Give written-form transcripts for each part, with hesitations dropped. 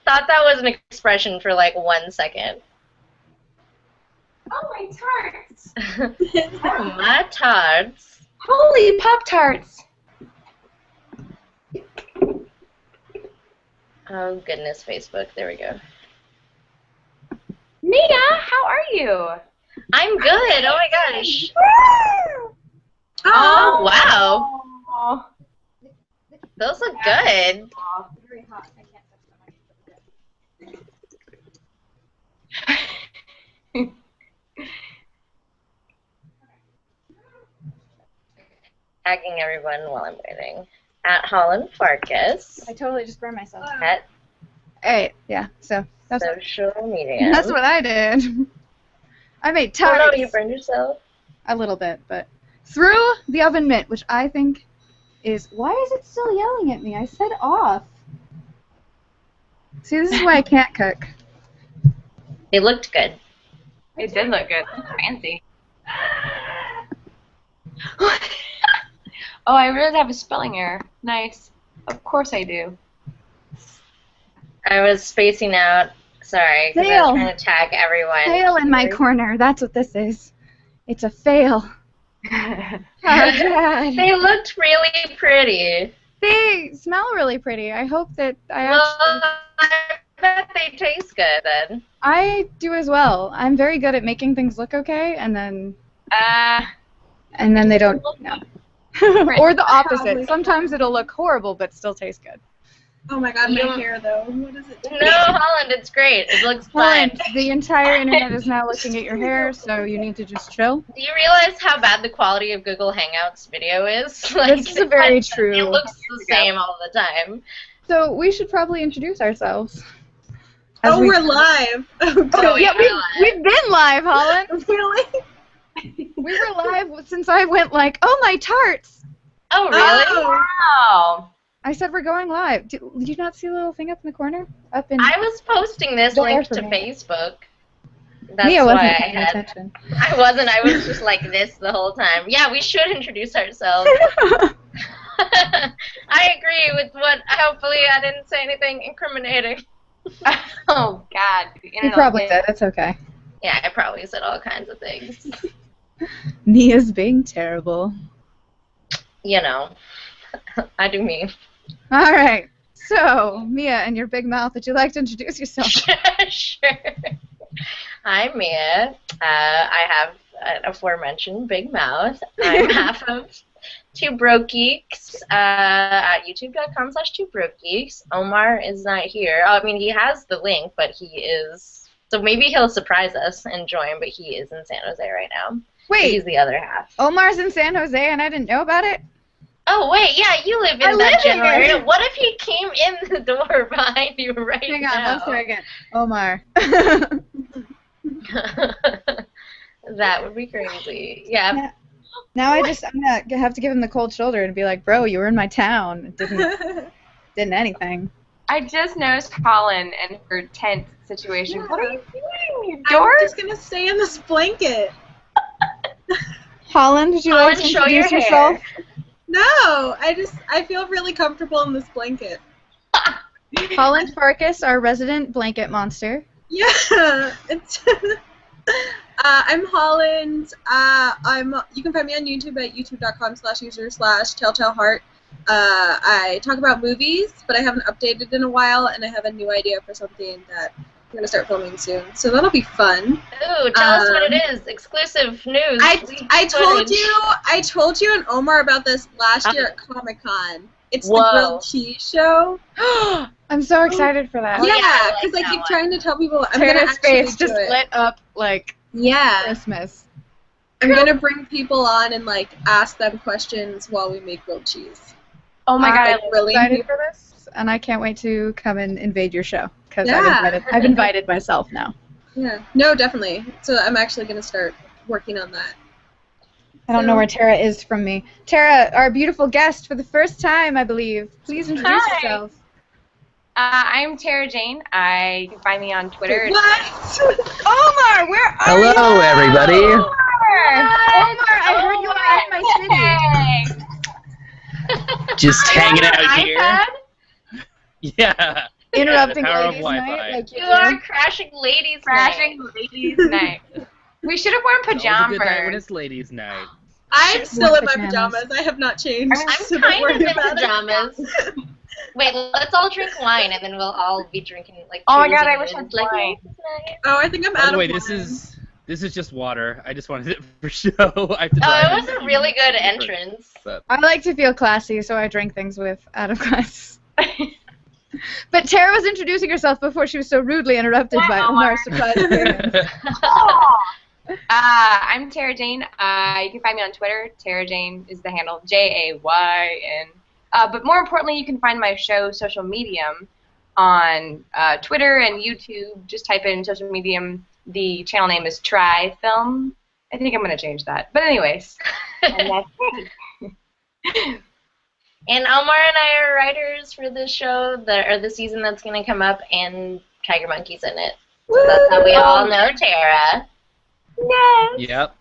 thought that was an expression for like 1 second. Oh, my tarts! Oh, my tarts. Holy Pop-Tarts! Oh, goodness, Facebook. There we go. Mia, how are you? I'm good. Oh, my gosh. Oh, wow. Oh. Those look good. Very hot. I can't touch them. Tagging everyone while I'm waiting. At Holland Farkas. I totally just burned myself. At Alright, yeah, so that's social media. That's what I did. I made Oh tarts. no, you burned yourself? A little bit, but through the oven mitt, which I think is... Why is it still yelling at me? I said off. See, this is why I can't cook. They looked good. It did look good. Fancy. Oh, I realized I have a spelling error. Nice. Of course I do. I was spacing out. Sorry, because I was trying to tag everyone. Fail in my corner. That's what this is. It's a fail. Oh, God. They looked really pretty. They smell really pretty. I hope that I bet they taste good then. I do as well. I'm very good at making things look okay, and then they don't. No. Or the opposite. Sometimes it'll look horrible, but still taste good. Oh my god, my hair though. What is it? No, Holland, it's great. It looks fine. Holland, the entire internet is now looking at your hair, so you need to just chill. Do you realize how bad the quality of Google Hangouts video is? Like, This is very true. It looks the same all the time. So we should probably introduce ourselves. Oh, we're live. Oh, Oh, Yeah, we've been live, Holland. really? We were live since I went like, oh, my tarts. Oh, really? Oh. Wow. I said we're going live. Did you not see the little thing up in the corner? Up in. I was posting this There link for to me. Facebook. That's Mia why wasn't I paying had. attention. I wasn't. I was just like this the whole time. Yeah, we should introduce ourselves. I agree with what. Hopefully, I didn't say anything incriminating. Oh, God. You probably did. It's okay. Yeah, I probably said all kinds of things. Mia's being terrible. You know, I do me. All right. So, Mia and your big mouth, would you like to introduce yourself? Sure. I'm Mia. I have an aforementioned big mouth. I'm half of Two Broke Geeks at youtube.com/twobrokegeeks. Omar is not here. I mean, he has the link, but he is... So maybe he'll surprise us and join, but he is in San Jose right now. Wait, He's the other half. Omar's in San Jose and I didn't know about it? Oh, wait, yeah, you live I in that live general here. area. What if he came in the door behind you right Hang now? on, one second. Omar. That would be crazy. Yeah. Now I'm gonna have to give him the cold shoulder and be like, bro, you were in my town. It didn't anything. I just noticed Colin and her tent situation. Yeah. What are you doing, I'm George? just gonna stay in this blanket. Holland, would you like to Holland, show your introduce hair. yourself? No, I feel really comfortable in this blanket. Holland Farkas, our resident blanket monster. Yeah, it's I'm Holland. You can find me on YouTube at youtube.com/user/telltaleheart. I talk about movies, but I haven't updated in a while, and I have a new idea for something that I'm gonna start filming soon. So that'll be fun. Ooh, tell us what it is. Exclusive news. I told you and Omar about this last year at Comic-Con. It's the grilled cheese show. I'm so excited for that. Oh, yeah, I Yeah, like because I that keep one. trying to tell people I'm gonna Tara's actually face do just it. lit up like Yeah, Christmas. I'm gonna bring people on and like ask them questions while we make grilled cheese. Oh my God. Like, really? Excited for this, and I can't wait to come and invade your show because Yeah. I've invited myself now. Yeah, no, definitely. So I'm actually gonna start working on that. I don't know where Tara is from me. Tara, our beautiful guest for the first time, I believe. Please introduce Hi. yourself. I'm Tara Jane. You can find me on Twitter. What? Omar, where are you? Hello, everybody. Omar, I heard you were in my city. Hey. Just hanging out iPad? here. Yeah. interrupting power of ladies' Wi-Fi. night. Like You are crashing ladies' night. We should have worn It's always a pajamas. good night when it's ladies' night. I'm still in my pajamas. pajamas. I have not changed. I'm so don't kind of worry in about it. pajamas. Wait, let's all drink wine and then we'll all be drinking like. Oh my god, I cheers wish I and had like, wine. Oh, I think I'm By out the of way, wine. this is just water. I just wanted it for show. I have to Oh, drive it was in a really good 15 minutes, entrance. but- I like to feel classy, so I drink things with out of glass. But Tara was introducing herself before she was so rudely interrupted by Omar's surprise appearance. I'm Tara Jane. You can find me on Twitter. Tara Jane is the handle, Jayn. But more importantly, you can find my show, Social Medium, on Twitter and YouTube. Just type in Social Medium. The channel name is Try Film. I think I'm going to change that. But anyways. And that's it. And Omar and I are writers for this show, the season that's going to come up, and Tiger Monkey's in it. So that's how we all know Tara. Yes. Yep.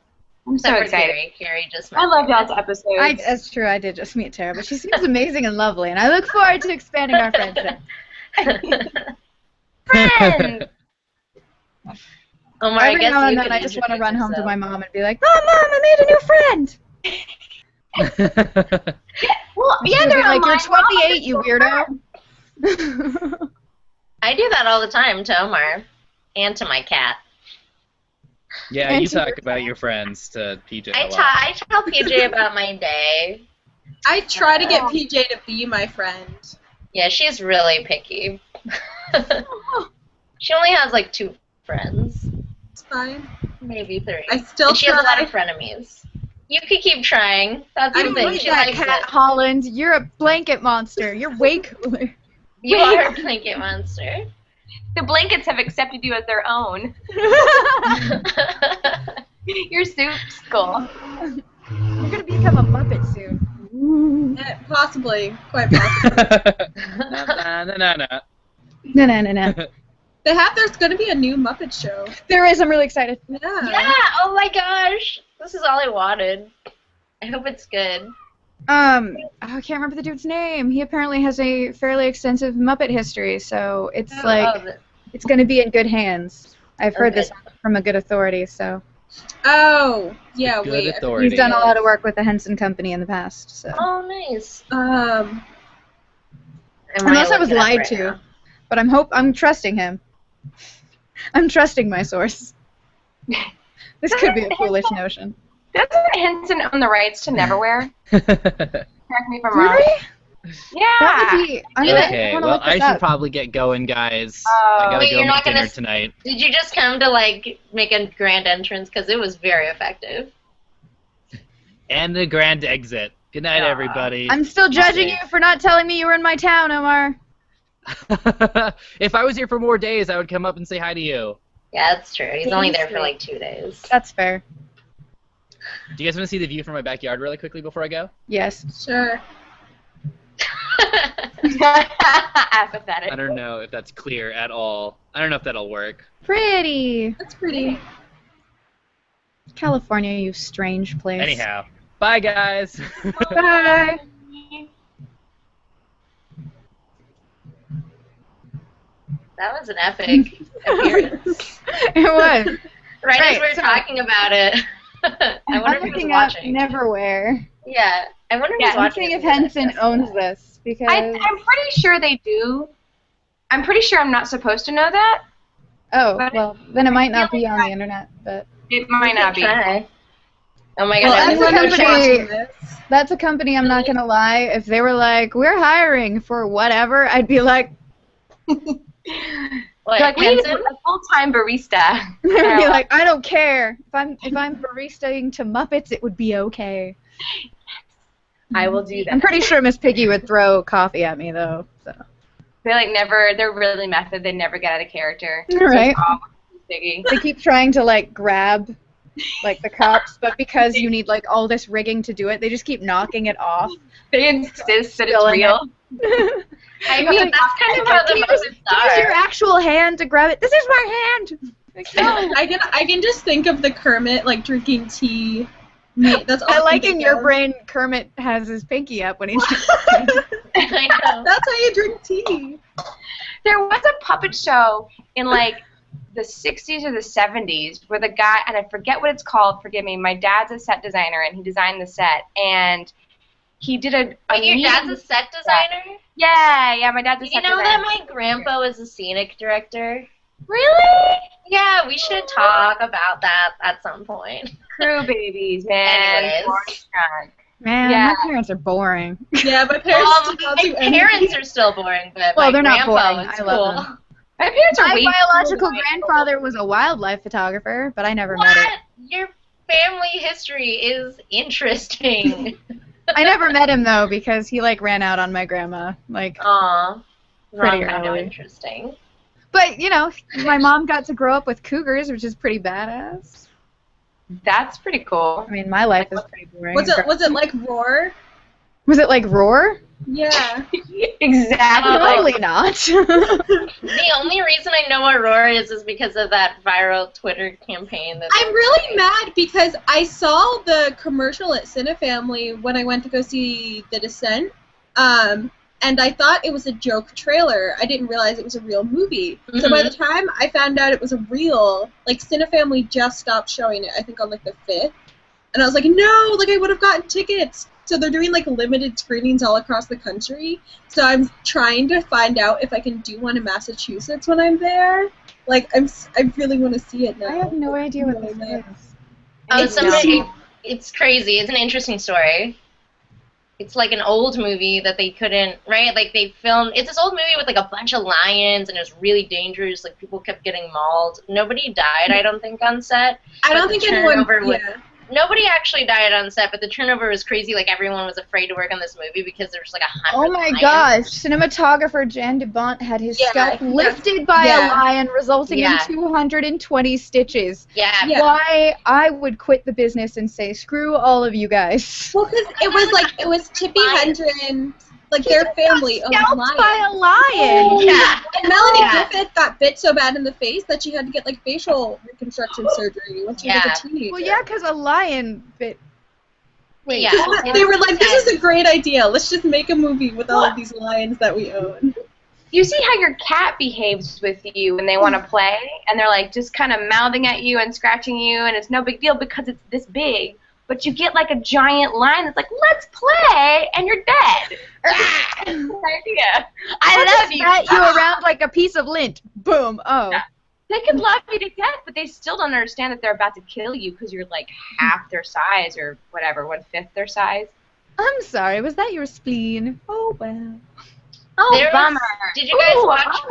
I'm so Except for excited. Carrie just I love y'all's episodes. That's true, I did just meet Tara, but she seems amazing and lovely, and I look forward to expanding our friendship. Friends! Omar, I Every guess now and you then could I just want to introduce run home to yourself. my mom and be like, Mom, I made a new friend! Well, yeah, She'll be they're like, on you're my 28, you weirdo! I do that all the time to Omar and to my cat. Yeah, And you to talk your about cat. your friends to PJ a I lot. tell PJ about my day. I try to get PJ to be my friend. Yeah, she's really picky. She only has like 2 friends, It's fine. maybe 3. I still And she has a lot try. of frenemies. You could keep trying. That's I the don't thing. like She that likes cat, it. Holland, you're a blanket monster. You're way cooler. You are a blanket monster. The blankets have accepted you as their own. You're soup skull. You're gonna become a Muppet soon. Possibly. Quite possibly. No. There's going to be a new Muppet show. There is, I'm really excited. Yeah. Yeah, oh my gosh. This is all I wanted. I hope it's good. I can't remember the dude's name. He apparently has a fairly extensive Muppet history, so it's it's gonna be in good hands. I've heard this from a good authority, so. Oh, yeah, Good wait. authority. He's done a lot of work with the Henson Company in the past, so. Oh, nice. Unless I was lied to, but I'm trusting him. I'm trusting my source. This could be a foolish notion. Doesn't Henson own the rights to Neverwhere? Correct me if I'm wrong. Really? Yeah. That would be. Okay, well, I should probably get going, guys. I gotta Wait, go you're make not gonna dinner tonight. Did you just come to, like, make a grand entrance? Because it was very effective. And the grand exit. Good night, everybody. I'm still judging you for not telling me you were in my town, Omar. If I was here for more days, I would come up and say hi to you. Yeah, that's true. He's only there for, like, 2 days. That's fair. Do you guys want to see the view from my backyard really quickly before I go? Yes. Sure. Apathetic. I don't know if that's clear at all. I don't know if that'll work. Pretty. That's pretty. California, you strange place. Anyhow, bye, guys. Bye. That was an epic appearance. It was. Right as Right, we were so- talking about it. I wonder I'm if he was looking up watching. Neverwhere. Yeah, I wonder if Yeah, he's I'm watching. seeing if this Henson podcast. owns this, because... I'm pretty sure they do. I'm pretty sure I'm not supposed to know that. Oh, but- well, then it might not be on the internet, but... It might not be. Try. Oh my Well, god, that's a everyone company- watching. This. That's a company, I'm not gonna lie, if they were like, we're hiring for whatever, I'd be like... What, Like, we need Henson? a full-time barista. I'd be like, I don't care. If I'm baristaing to Muppets, it would be okay. I will do that. I'm pretty sure Miss Piggy would throw coffee at me, though, so... They're really method. They never get out of character. Right. So it's Piggy. They keep trying to, like, grab, like, the cups, but because you need, like, all this rigging to do it, they just keep knocking it off. They insist that it's Spilling real. I mean, that's kind of how the Can you just Muppets use your are. actual hand to grab it? This is my hand! Like, no. I can just think of the Kermit like drinking tea. That's all I like can in think your of. brain, Kermit has his pinky up when he's I know. That's how you drink tea. There was a puppet show in like the 60s or the 70s where the guy, and I forget what it's called, forgive me, my dad's a set designer and he designed the set, and he did a Wait, your dad's a set designer? Yeah, my dad's a set You know designer. that my grandpa was a scenic director? Really? Yeah, we should talk about that at some point. Crew babies, man. Anyways. Man, Yeah. my parents are boring. Yeah, my parents Well, do not my do anything. parents are still boring, but Well, my they're not grandpa boring. was I love cool. them. My parents are My way biological cooler than grandfather was a wildlife photographer, but I never met What? it. Your family history is interesting. I never met him though because he like ran out on my grandma. Like, Aw. Pretty Wrong kind of early. interesting. but you know, my mom got to grow up with cougars, which is pretty badass. That's pretty cool. I mean, my life is pretty boring. Was it like Roar? Was it like Roar? Yeah. Exactly. Totally not. The only reason I know what Roar is because of that viral Twitter campaign. I'm really mad because I saw the commercial at Cinefamily when I went to go see The Descent, and I thought it was a joke trailer. I didn't realize it was a real movie. So by the time I found out it was a real, like, Cinefamily just stopped showing it, I think on, like, the 5th. And I was like, no, like, I would have gotten tickets. So they're doing, like, limited screenings all across the country. So I'm trying to find out if I can do one in Massachusetts when I'm there. Like, I really want to see it now. I have no idea what this is. It's crazy. It's an interesting story. It's like an old movie that they couldn't, right? Like they filmed. It's this old movie with like a bunch of lions, and it was really dangerous. Like people kept getting mauled. Nobody died, I don't think, on set. I don't think anyone. Yeah. Nobody actually died on set, but the turnover was crazy. Like everyone was afraid to work on this movie because there was like 100. Oh my lions. gosh! Cinematographer Jan DeBont had his scalp lifted by a lion, resulting in 220 stitches. Yeah. Why I would quit the business and say screw all of you guys. Well, because it was Tippi Hedren, like their family owned lions. By a lion. Yeah. And Melanie Griffith got bit so bad in the face that she had to get like facial reconstruction surgery when she was like a teenager. Well, yeah, because a lion bit. Wait. Yeah. They were like, this is a great idea. Let's just make a movie with all of these lions that we own. You see how your cat behaves with you when they want to play, and they're like just kind of mouthing at you and scratching you, and it's no big deal because it's this big. But you get like a giant lion that's like, let's play, and you're dead. Good idea. I love you. Pat you around like a piece of lint. Boom. Oh. They could love you to death, but they still don't understand that they're about to kill you because you're like half their size or whatever, 1/5 their size. I'm sorry. Was that your spleen? Oh well. Oh, bummer. Did you guys watch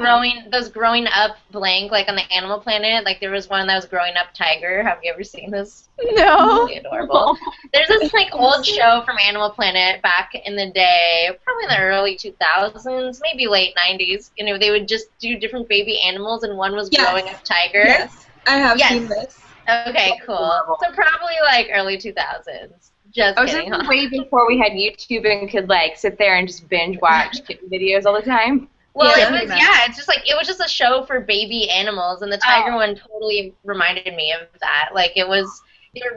Growing Up blank, like on the Animal Planet? Like there was one that was Growing Up Tiger. Have you ever seen this? No. It's really adorable. There's this like old show from Animal Planet back in the day, probably in the early 2000s, maybe late 90s. You know, they would just do different baby animals, and one was Growing Up Tiger. Yes, I have seen this. Okay, cool. So probably like early 2000s. Just kidding, This is way before we had YouTube and could like sit there and just binge watch kitten videos all the time. Well, it's just like it was just a show for baby animals, and the tiger one totally reminded me of that. Like they were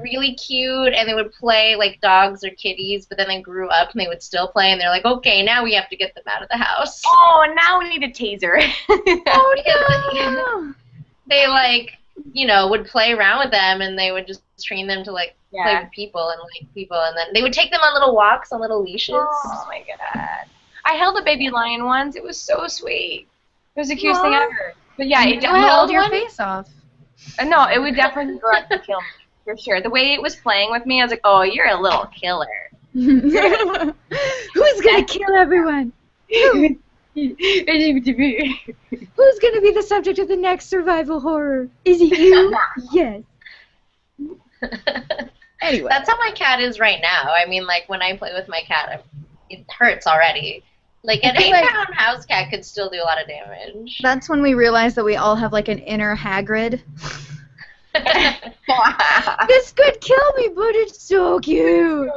really cute, and they would play like dogs or kitties, but then they grew up and they would still play, and they're like, okay, now we have to get them out of the house. Oh, now we need a taser. Oh no. They like, you know, would play around with them, and they would just train them to like play with people and like people, and then they would take them on little walks on little leashes. Oh my god! I held a baby lion once. It was so sweet. It was the cutest thing ever. But yeah, it definitely held your face off. No, it would definitely grow up to kill me for sure. The way it was playing with me, I was like, oh, you're a little killer. Who's gonna kill everyone? Who's gonna be the subject of the next survival horror? Is it you? Yes. Anyway. That's how my cat is right now. I mean, like, when I play with my cat, it hurts already. Like, an 8-pound house cat could still do a lot of damage. That's when we realized that we all have, like, an inner Hagrid. This could kill me, but it's so cute.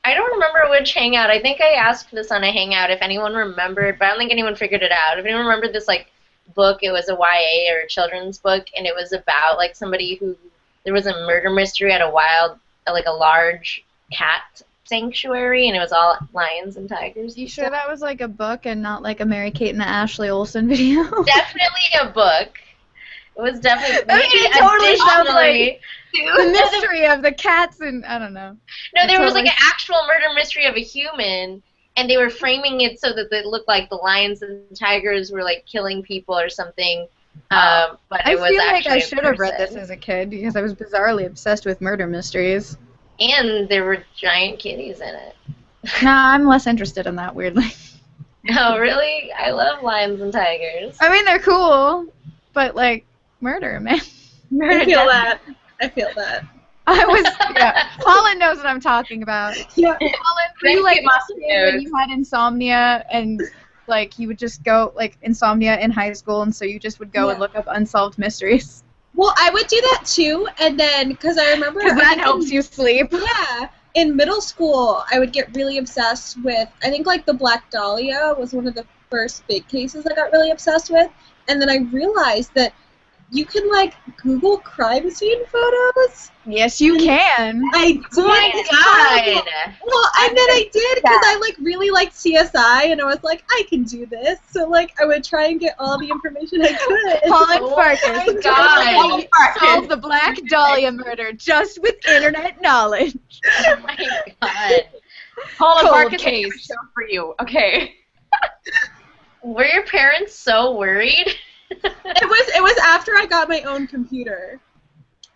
I don't remember which hangout. I think I asked this on a hangout if anyone remembered, but I don't think anyone figured it out. If anyone remembered this, like, book, it was a YA or a children's book, and it was about, like, somebody who, there was a murder mystery at a large cat sanctuary, and it was all lions and tigers. You sure that was like a book and not like a Mary-Kate and Ashley Olsen video? Definitely a book. It was definitely. I mean, it totally sounds like the the mystery of the cats and I don't know. No, there was like an actual murder mystery of a human, and they were framing it so that it looked like the lions and tigers were like killing people or something. But I it was feel like actually I a should have read person. this as a kid because I was bizarrely obsessed with murder mysteries. And there were giant kitties in it. Nah, I'm less interested in that, weirdly. No, really? I love lions and tigers. I mean, they're cool, but like, murder, man. I feel that. I feel that. I was, yeah. Holland knows what I'm talking about. Yeah. Holland, were you like when you had insomnia and like you would just go like insomnia in high school, and so you just would go and look up unsolved mysteries? Well, I would do that too, and then because I remember that helps you sleep. Yeah. In middle school, I would get really obsessed with, I think like the Black Dahlia was one of the first big cases I got really obsessed with, and then I realized that you can like Google crime scene photos. Yes, you can. I did. Oh my God. Well, and then I did because I like really liked CSI, and I was like, I can do this. So like, I would try and get all the information I could. Holland Farkas. God. Solve the Black Dahlia murder just with internet knowledge. Oh my God. Holland Cold Farkas case. show for you. Okay. Were your parents so worried? It was after I got my own computer.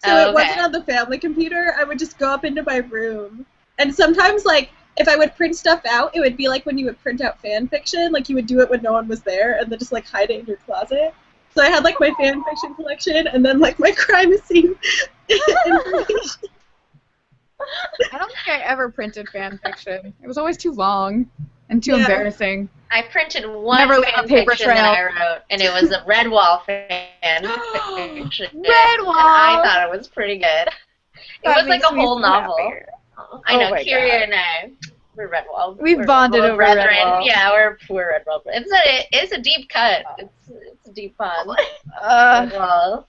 So it wasn't on the family computer. I would just go up into my room. And sometimes, like, if I would print stuff out, it would be like when you would print out fan fiction. Like, you would do it when no one was there and then just, like, hide it in your closet. So I had, like, my fan fiction collection and then, like, my crime scene information. I don't think I ever printed fan fiction. It was always too long and too embarrassing. I printed one Never leave a fan paper fiction trail. that I wrote, and it was a Redwall fan fiction. Redwall! And I thought it was pretty good. It That was like makes a me whole so novel. happy. I know, Oh my Kyria God. and I, we're Redwall. We've we're bonded Redwall over brethren. Redwall. Yeah, we're Redwall. It's a deep cut. It's a deep pun. Redwall.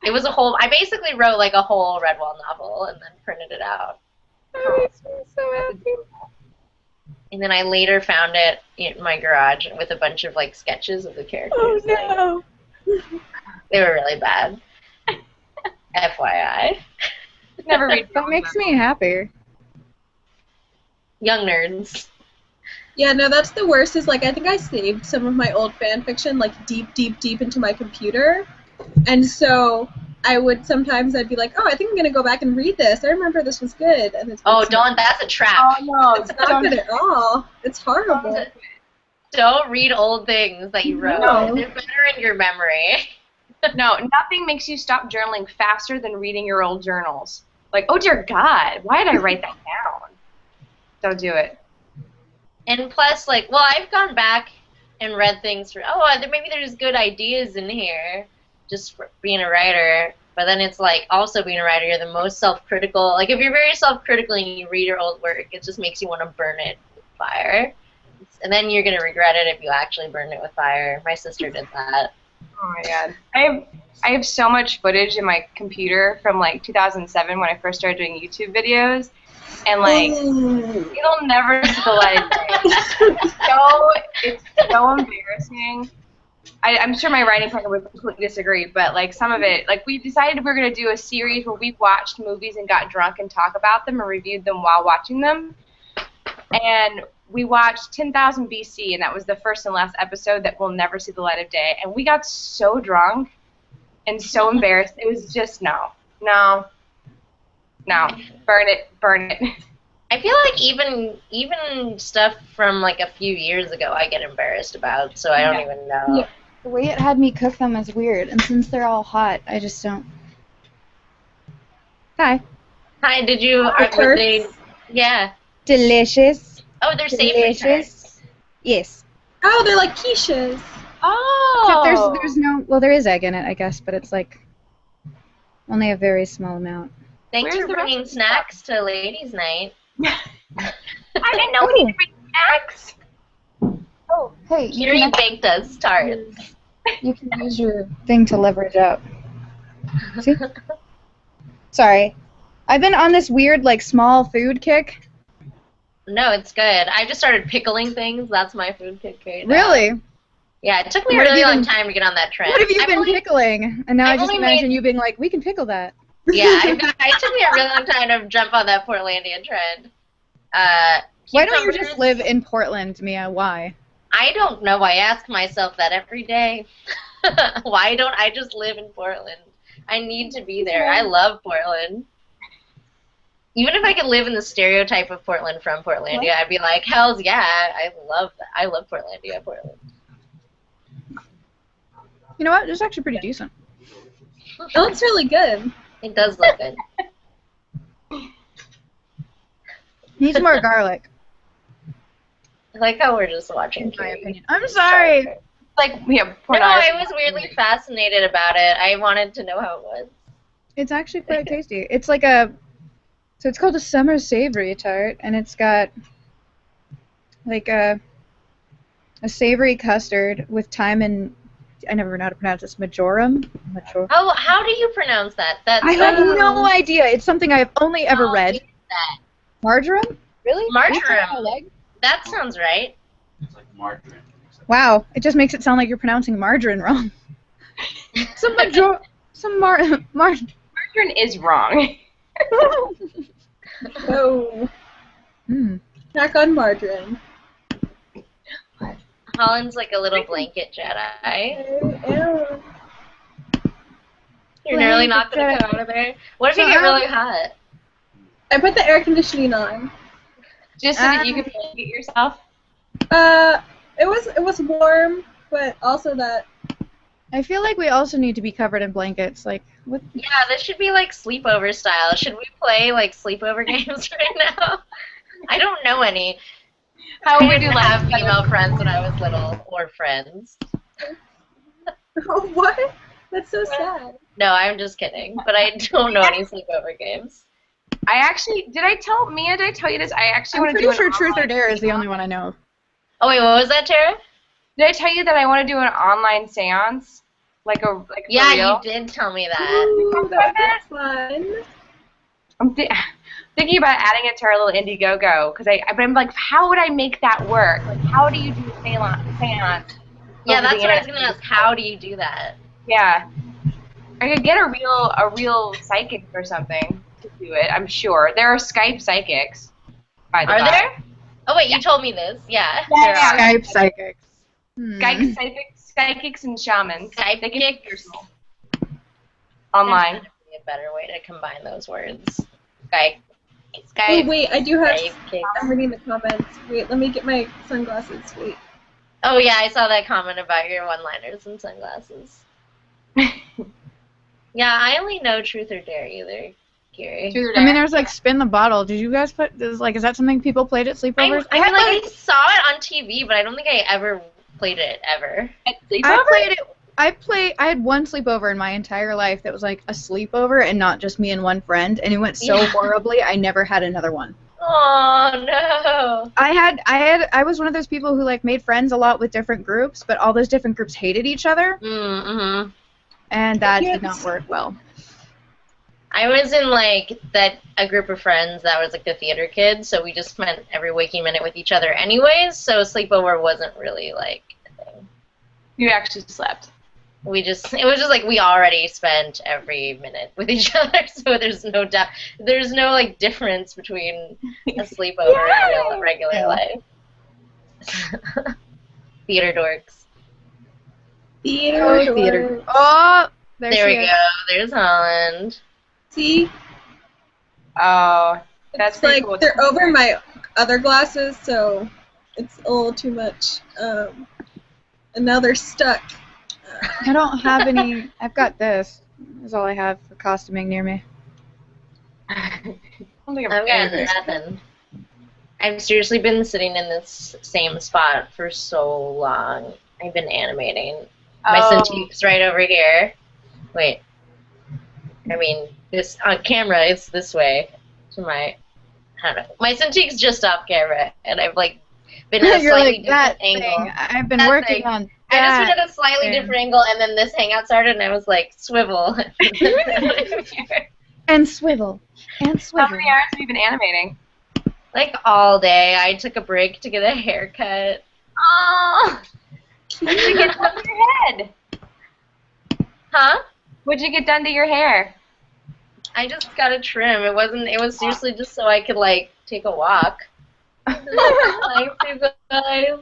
It was I basically wrote like a whole Redwall novel and then printed it out. That makes me so happy. And then I later found it in my garage with a bunch of like sketches of the characters. Oh no. They were really bad. FYI. Never read. That makes me happy. Young nerds. Yeah, no, that's the worst is, like, I think I saved some of my old fan fiction, like, deep, deep, deep into my computer. And so I'd be like, oh, I think I'm going to go back and read this. I remember this was good. And it's That's a trap. no, It's not good at all. It's horrible. Don't read old things that you wrote. No. They're better in your memory. No, nothing makes you stop journaling faster than reading your old journals. Like, oh dear God, why did I write that down? Don't do it. And plus, like, well, I've gone back and read things for, maybe there's good ideas in here, just for being a writer. But then it's like, also being a writer, you're the most self-critical. Like, if you're very self-critical and you read your old work, it just makes you want to burn it with fire. And then you're going to regret it if you actually burn it with fire. My sister did that. Oh my God. I have so much footage in my computer from like 2007 when I first started doing YouTube videos, and like it'll never see the light of day. It's so embarrassing. I'm sure my writing partner would completely disagree, but like some of it, like we decided we were gonna do a series where we watched movies and got drunk and talk about them and reviewed them while watching them, and we watched 10,000 BC, and that was the first and last episode that will never see the light of day. And we got so drunk and so embarrassed. It was just no. Burn it. I feel like even stuff from like a few years ago I get embarrassed about, so I don't even know. Yeah. The way it had me cook them is weird, and since they're all hot, I just don't. Hi. Hi, did you? Were they? Yeah. Delicious. Oh, they're safe returns. Yes. Oh, they're like quiches. Oh. Except there's no. Well, there is egg in it, I guess, but it's like only a very small amount. Thanks for bringing snacks to ladies' night. I didn't know we needed to bring snacks. Oh, hey. Kiri baked us tarts. You can use your thing to leverage up. See? Sorry. I've been on this weird, like, small food kick. No, it's good. I just started pickling things. That's my food kick right now. Really? Yeah, it took me a really long time to get on that trend. What have you been pickling? And now I just imagine you being like, we can pickle that. Yeah, it took me a really long time to jump on that Portlandia trend. Why don't you just live in Portland, Mia? Why? I don't know. I ask myself that every day. Why don't I just live in Portland? I need to be there. I love Portland. Even if I could live in the stereotype of Portland from Portlandia, I'd be like, hells yeah, I love that. I love Portlandia, Portland. You know what? It's actually pretty decent. It looks really good. It does look good. Needs more garlic. I like how we're just watching. In my opinion. I'm sorry. Like, yeah, no, I was weirdly fascinated about it. I wanted to know how it was. It's actually quite tasty. It's like a, so it's called a summer savory tart, and it's got like a savory custard with thyme and, I never know how to pronounce this, majoram? Oh, how do you pronounce that? I have no idea. It's something I have only ever read. Marjoram? Really? Marjoram. That sounds right. It's like margarine. Wow, it just makes it sound like you're pronouncing margarine wrong. Margarine is wrong. Oh. Snack on margarine. Holland's like a little blanket Jedi. You're nearly not going to come out of there. What if you get really hot? I put the air conditioning on. Just so that you can blanket yourself? It was warm, but also that. I feel like we also need to be covered in blankets. Like, what? Yeah, this should be like sleepover style. Should we play like sleepover games right now? I don't know any. How would you have female friends when I was little, or friends? What? That's so sad. No, I'm just kidding. But I don't know any sleepover games. I actually, did I tell you this? I actually want to do I'm pretty sure Truth or Dare is the only one I know. Oh wait, what was that, Tara? Did I tell you that I want to do an online seance? Like yeah, real? You did tell me that. Ooh, that's fun. I'm thinking about adding it to our little Indiegogo, but I'm like, how would I make that work? Like, how do you do a seance? Yeah, that's what I was gonna ask. How do you do that? Yeah, I could get a real psychic or something to do it. I'm sure there are Skype psychics. By the way. Are there? Oh wait, you told me this. Yeah. There are. Skype psychics. Skype psychics and shamans. Skype they can be personal. Online. There's gotta be a better way to combine those words. Skype. Oh wait, I do have. Skype. I'm reading the comments. Wait, let me get my sunglasses. Wait. Oh yeah, I saw that comment about your one-liners and sunglasses. Yeah, I only know Truth or Dare either. Gary. I mean, there's like Spin the Bottle. Did you guys put? Is that something people played at sleepovers? I mean, like I saw it on TV, but I don't think I ever played it ever. At sleepover? I played it. I had one sleepover in my entire life that was like a sleepover and not just me and one friend, and it went so horribly. I never had another one. Oh no! I was one of those people who like made friends a lot with different groups, but all those different groups hated each other, and that did not work well. I was in like a group of friends that was like the theater kids, so we just spent every waking minute with each other anyways, so sleepover wasn't really like a thing. You actually slept. It was just like we already spent every minute with each other, so there's no like difference between a sleepover and regular life. Theater dorks. Theater. Oh, there we go. There's Holland. See? Oh, that's like cool. They're over my other glasses, so it's a little too much. And now they're stuck. I don't have any. I've got this. That's all I have for costuming near me. I've got nothing. I've seriously been sitting in this same spot for so long. I've been animating. My Cintiq's right over here. Wait. I mean, this on camera, it's this way. To I don't know. My Cintiq's just off camera, and I've like been at a slightly different angle. I've been working on. I just been at a slightly different angle, and then this hangout started, and I was like, swivel. And swivel. And How swivel. many hours have you been animating? Like all day. I took a break to get a haircut. Oh! What did you get done to your head? Huh? What'd you get done to your hair? I just got a trim. It was seriously just so I could, like, take a walk. Thanks, you guys.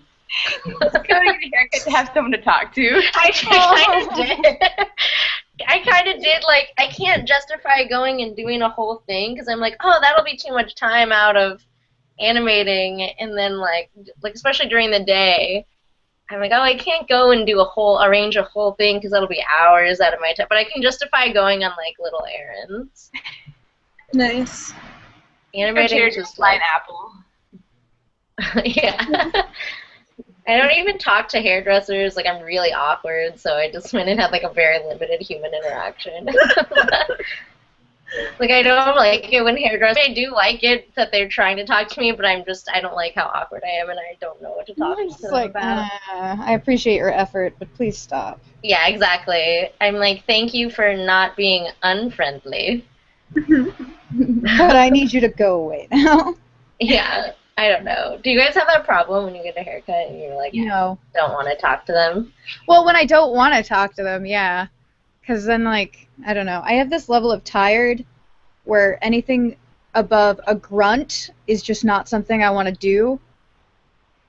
Let's go to get a haircut to have someone to talk to. I kind of did. I kind of did, like, I can't justify going and doing a whole thing because I'm like, oh, that'll be too much time out of animating, and then, like especially during the day, I'm like, oh, I can't go and arrange a whole thing because that'll be hours out of my time, but I can justify going on, like, little errands. Nice. Animating is just like, pineapple. yeah. I don't even talk to hairdressers. Like, I'm really awkward, so I just went and had, like, a very limited human interaction. Like, I don't like it when hairdressers. I do like it that they're trying to talk to me, but I don't like how awkward I am, and I don't know what to talk to them about. I appreciate your effort, but please stop. Yeah, exactly. I'm like, thank you for not being unfriendly. But I need you to go away now. Yeah, I don't know. Do you guys have that problem when you get a haircut and you're like, No. don't want to talk to them? Well, when I don't want to talk to them, yeah. Because then, like, I don't know. I have this level of tired where anything above a grunt is just not something I want to do.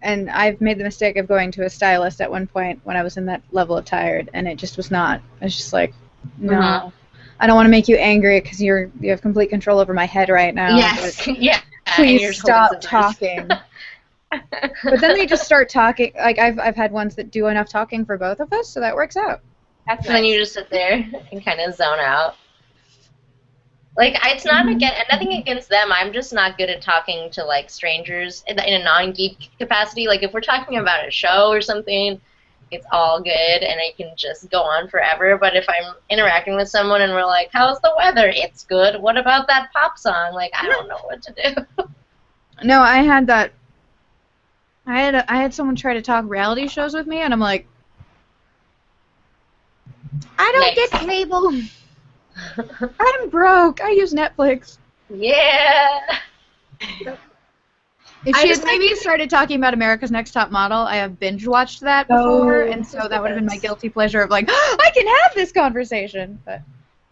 And I've made the mistake of going to a stylist at one point when I was in that level of tired, and it just was not. It's just like, no. I don't want to make you angry because you have complete control over my head right now. Yes, yeah. Please stop talking. But then they just start talking. Like, I've had ones that do enough talking for both of us, so that works out. That's And then you just sit there and kind of zone out. Like, it's not nothing against them. I'm just not good at talking to, like, strangers in a non-geek capacity. Like, if we're talking about a show or something, it's all good and I can just go on forever. But if I'm interacting with someone and we're like, how's the weather? It's good. What about that pop song? Like, I don't know what to do. No, I had that. I had someone try to talk reality shows with me, and I'm like, I don't get cable. I'm broke. I use Netflix. Yeah. If she had maybe started talking about America's Next Top Model, I have binge watched that before, and so that would have been my guilty pleasure of like, I can have this conversation. But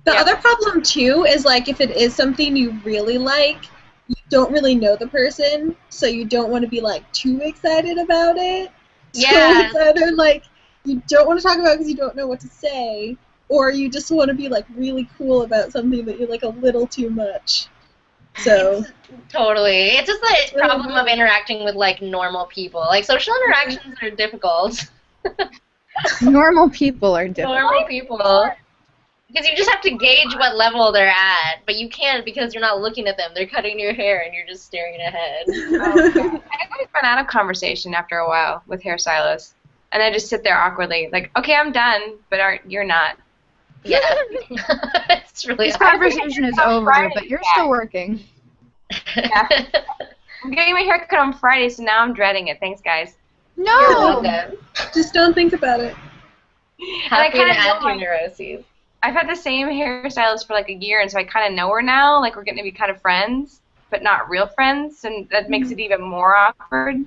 the other problem too is like if it is something you really like, you don't really know the person, so you don't want to be like too excited about it. Yeah. So it's either like you don't want to talk about it because you don't know what to say, or you just want to be like really cool about something that you like a little too much. So totally. It's just the problem of interacting with, like, normal people. Like, social interactions are difficult. normal people are different. Normal people. Because you just have to gauge what level they're at, but you can't because you're not looking at them. They're cutting your hair and you're just staring ahead. I always run out of conversation after a while with hairstylists. And I just sit there awkwardly, like, okay, I'm done, but you're not. Yeah. It's really This hard. conversation is over, but you're still working. Yeah. I'm getting my haircut on Friday, so now I'm dreading it. Thanks, guys. You're No! welcome. just don't think about it. Happy to kinda add know to neuroses. I've had the same hairstylist for like a year, and so I kind of know her now. Like, we're getting to be kind of friends, but not real friends, and that makes it even more awkward.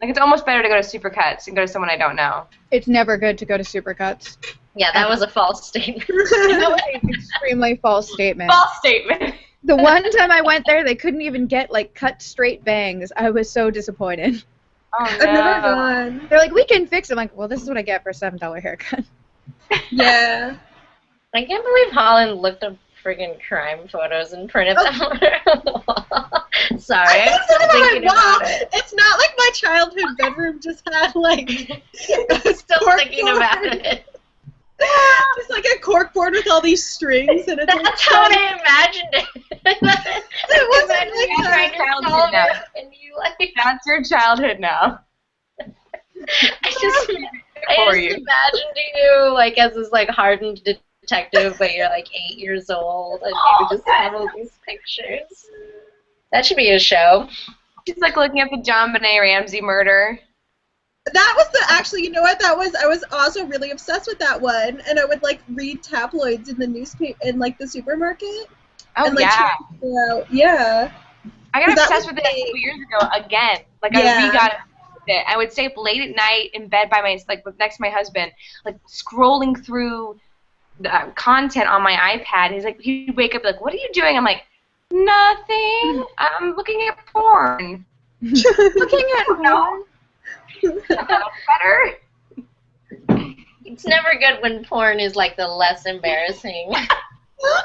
Like, it's almost better to go to Supercuts and go to someone I don't know. It's never good to go to Supercuts. Yeah, that was a false statement. That was an extremely false statement. False statement. The one time I went there, they couldn't even get, like, cut straight bangs. I was so disappointed. Oh, I've never no. gone. They're like, we can fix it. I'm like, well, this is what I get for a $7 haircut. Yeah. I can't believe Holland looked up friggin' crime photos and printed them on her wall. Sorry, I I'm think still it's on my thinking wall. about it. It's not like my childhood bedroom just had like Still thinking about it. just like a corkboard with all these strings, and it's like That's how I imagined it. It wasn't Imagine like you that. trying to Childhood solve now. it, and you like. That's your childhood now. I just For you. imagined you like as this like hardened detective, but you're like 8 years old, and you just have all these pictures. That should be a show. She's like looking at the John Benet Ramsey murder. That was actually, you know what, I was also really obsessed with that one, and I would like read tabloids in the newspaper in like the supermarket. Oh, and like yeah. trying to figure out, yeah. I got that obsessed was with it a couple years ago again. Like, I re-got obsessed with it. I would stay up late at night in bed by next to my husband, like, scrolling through the content on my iPad. He'd wake up like, "What are you doing?" I'm like, "Nothing. I'm looking at porn." Looking at porn. Better. It's never good when porn is like the less embarrassing.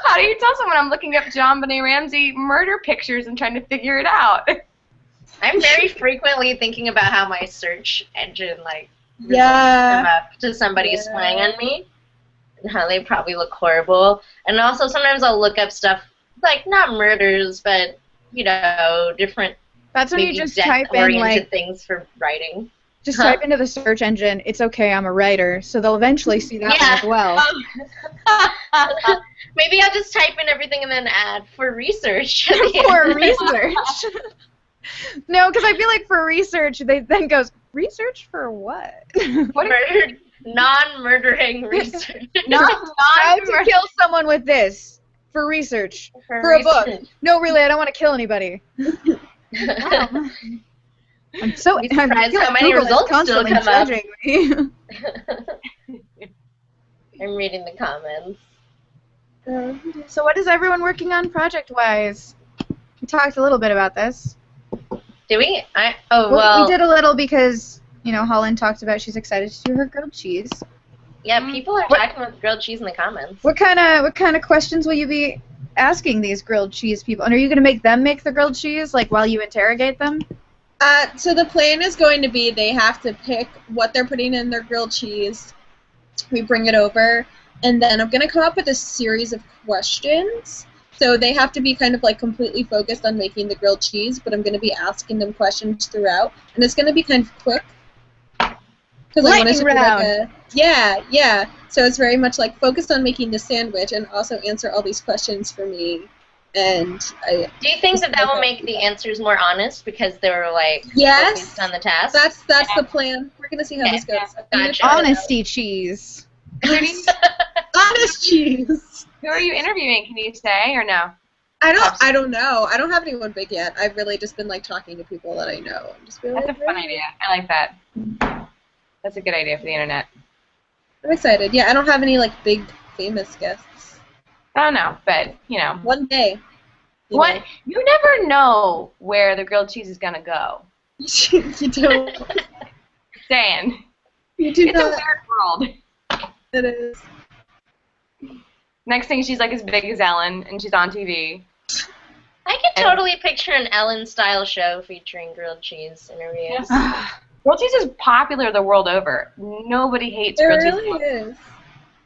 How do you tell someone I'm looking up John Benet Ramsey murder pictures and trying to figure it out? I'm very frequently thinking about how my search engine results Yeah. come up to somebody spying on me, and how they probably look horrible. And also sometimes I'll look up stuff like not murders, but different That's when you maybe just type in death-oriented things for writing. just type into the search engine, "It's okay, I'm a writer," so they'll eventually see that one as well. Maybe I'll just type in everything and then add for research. For research. No, because I feel like for research, they then goes, "Research for what?" Non-murdering research. How to kill someone with this for research for a book. No, really, I don't want to kill anybody. Wow. I'm surprised how many Google is results still constantly come up. judging me. I'm reading the comments. So what is everyone working on project-wise? We talked a little bit about this. Do we? We did a little because, Holland talked about she's excited to do her grilled cheese. Yeah, people are talking about grilled cheese in the comments. What kind of questions will you be asking these grilled cheese people? And are you going to make them make the grilled cheese, like, while you interrogate them? So the plan is going to be they have to pick what they're putting in their grilled cheese. We bring it over, and then I'm going to come up with a series of questions. So they have to be kind of like completely focused on making the grilled cheese, but I'm going to be asking them questions throughout, and it's going to be kind of quick. Because I want it to be like yeah. So it's very much like focused on making the sandwich and also answer all these questions for me. And do you think that will make the answers more honest because they were focused on the task? That's the plan. We're gonna see how this goes. Gotcha. Honesty cheese. Honest cheese. Who are you interviewing? Can you say or no? I don't know. I don't have anyone big yet. I've really just been talking to people that I know. And just being That's a fun idea. I like that. That's a good idea for the internet. I'm excited. Yeah, I don't have any big famous guests. I don't know, but One day. You never know where the grilled cheese is gonna go. You don't. Saying. You do it's not. a weird world. It is. Next thing, she's as big as Ellen, and she's on TV. I could totally picture an Ellen-style show featuring grilled cheese interviews. Grilled cheese is popular the world over. Nobody hates grilled cheese. It really is.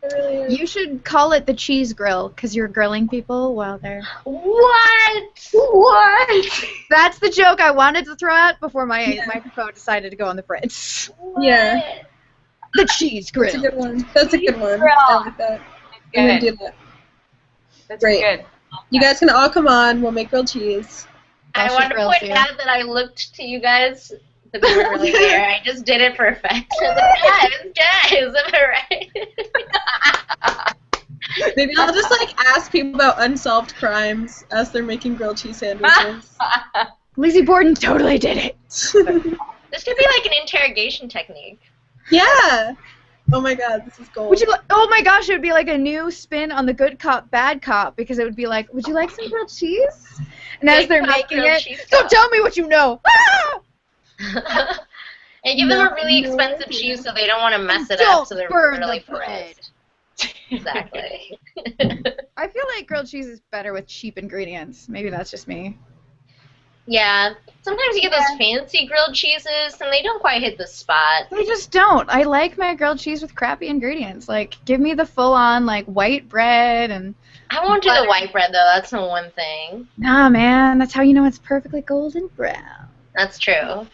It really is. You should call it the cheese grill because you're grilling people while they're... What? That's the joke I wanted to throw out before my microphone decided to go on the fritz. Yeah. The cheese grill. That's a good one. That's a good one. I like that. I'm gonna do that. That's Great. good. You guys can all come on. We'll make grilled chees. I want to point out that I looked to you guys, but they weren't really there. I just did it for effect. Guys, am I right? Maybe I'll just ask people about unsolved crimes as they're making grilled cheese sandwiches. Lizzie Borden totally did it. This could be an interrogation technique. Yeah. Oh my God, this is gold. Oh my gosh, it would be a new spin on the good cop, bad cop, because it would be would you like some grilled cheese? And as they're making it, don't tell me what you know. Ah! And give them a really expensive cheese so they don't want to mess it up, so they're really bread. Exactly. I feel like grilled cheese is better with cheap ingredients. Maybe that's just me. Yeah. Sometimes you get those fancy grilled cheeses, and they don't quite hit the spot. They just don't. I like my grilled cheese with crappy ingredients. Give me the full-on, white bread and... I won't do the white bread, though. That's the one thing. Nah, man. That's how you know it's perfectly golden brown. That's true.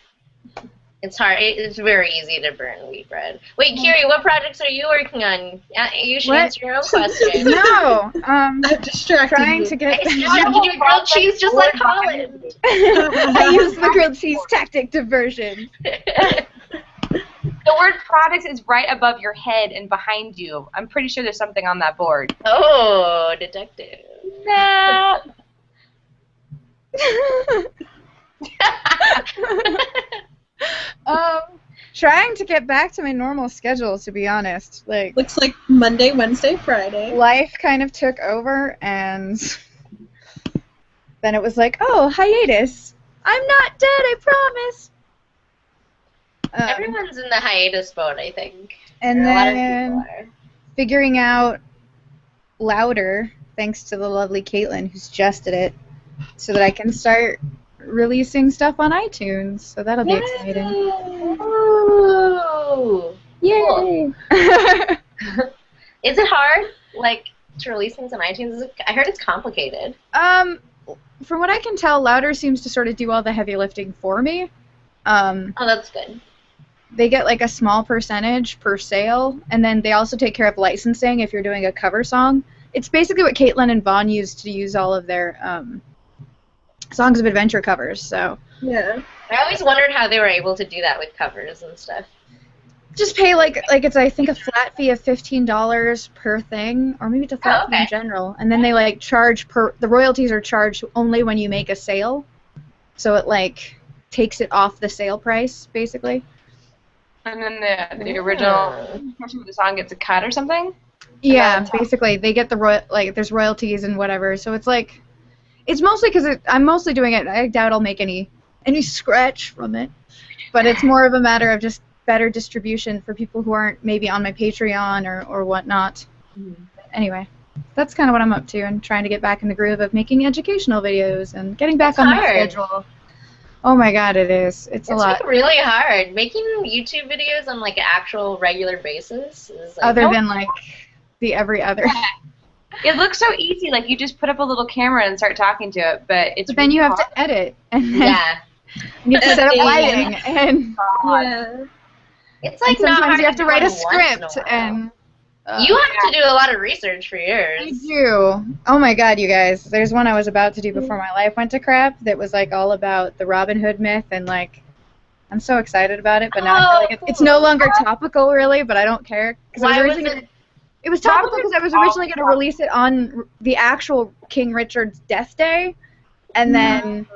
It's hard. It's very easy to burn wheat bread. Wait, Kiri, what projects are you working on? You should answer your own question. No. I'm distracted. Trying to get... You do grilled cheese just like Holland. I use the grilled cheese tactic diversion. The word products is right above your head and behind you. I'm pretty sure there's something on that board. Oh, detective. No. Trying to get back to my normal schedule, to be honest. Like, Looks like Monday, Wednesday, Friday. life kind of took over, and then it was like, oh, hiatus. I'm not dead, I promise. Everyone's in the hiatus boat, I think. And Or a lot of then people are. figuring out Louder, thanks to the lovely Caitlin who suggested it, so that I can start releasing stuff on iTunes. So that'll be exciting. Ooh. Yay! Is it hard, like, to release things on iTunes? I heard it's complicated. From what I can tell, Louder seems to sort of do all the heavy lifting for me. Oh, that's good. They get like a small percentage per sale, and then they also take care of licensing if you're doing a cover song. It's basically what Caitlin and Vaughn used to use all of their Songs of Adventure covers. So Yeah. I always wondered how they were able to do that with covers and stuff. just pay like it's I think a flat fee of $15 per thing, or maybe it's a flat fee in general, and then they like charge the royalties are charged only when you make a sale, so it like takes it off the sale price basically. And then the original person with the song gets a cut or something? Yeah, basically they get the there's royalties and whatever. So it's like, it's mostly because I'm mostly doing it. I doubt I'll make any scratch from it, but it's more of a matter of just better distribution for people who aren't maybe on my Patreon or whatnot. Anyway, that's kind of what I'm up to, and trying to get back in the groove of making educational videos and getting back on my schedule. Oh my god, it is. It's a lot. It's really hard. Making YouTube videos on like an actual regular basis is like, Other than like the every other. It looks so easy, like you just put up a little camera and start talking to it, but it's But then really you have hard. to edit, and then yeah. you have to set up lighting, and Yeah. It's like sometimes not hard you have to write a do once in script, while. and You have to do a lot of research for I yours. do. Oh my god, you guys. There's one I was about to do before my life went to crap that was like all about the Robin Hood myth, and like I'm so excited about it, but now I feel like it's no longer topical really, but I don't care. Why was It was topical because I was originally going to release it on the actual King Richard's death day, and then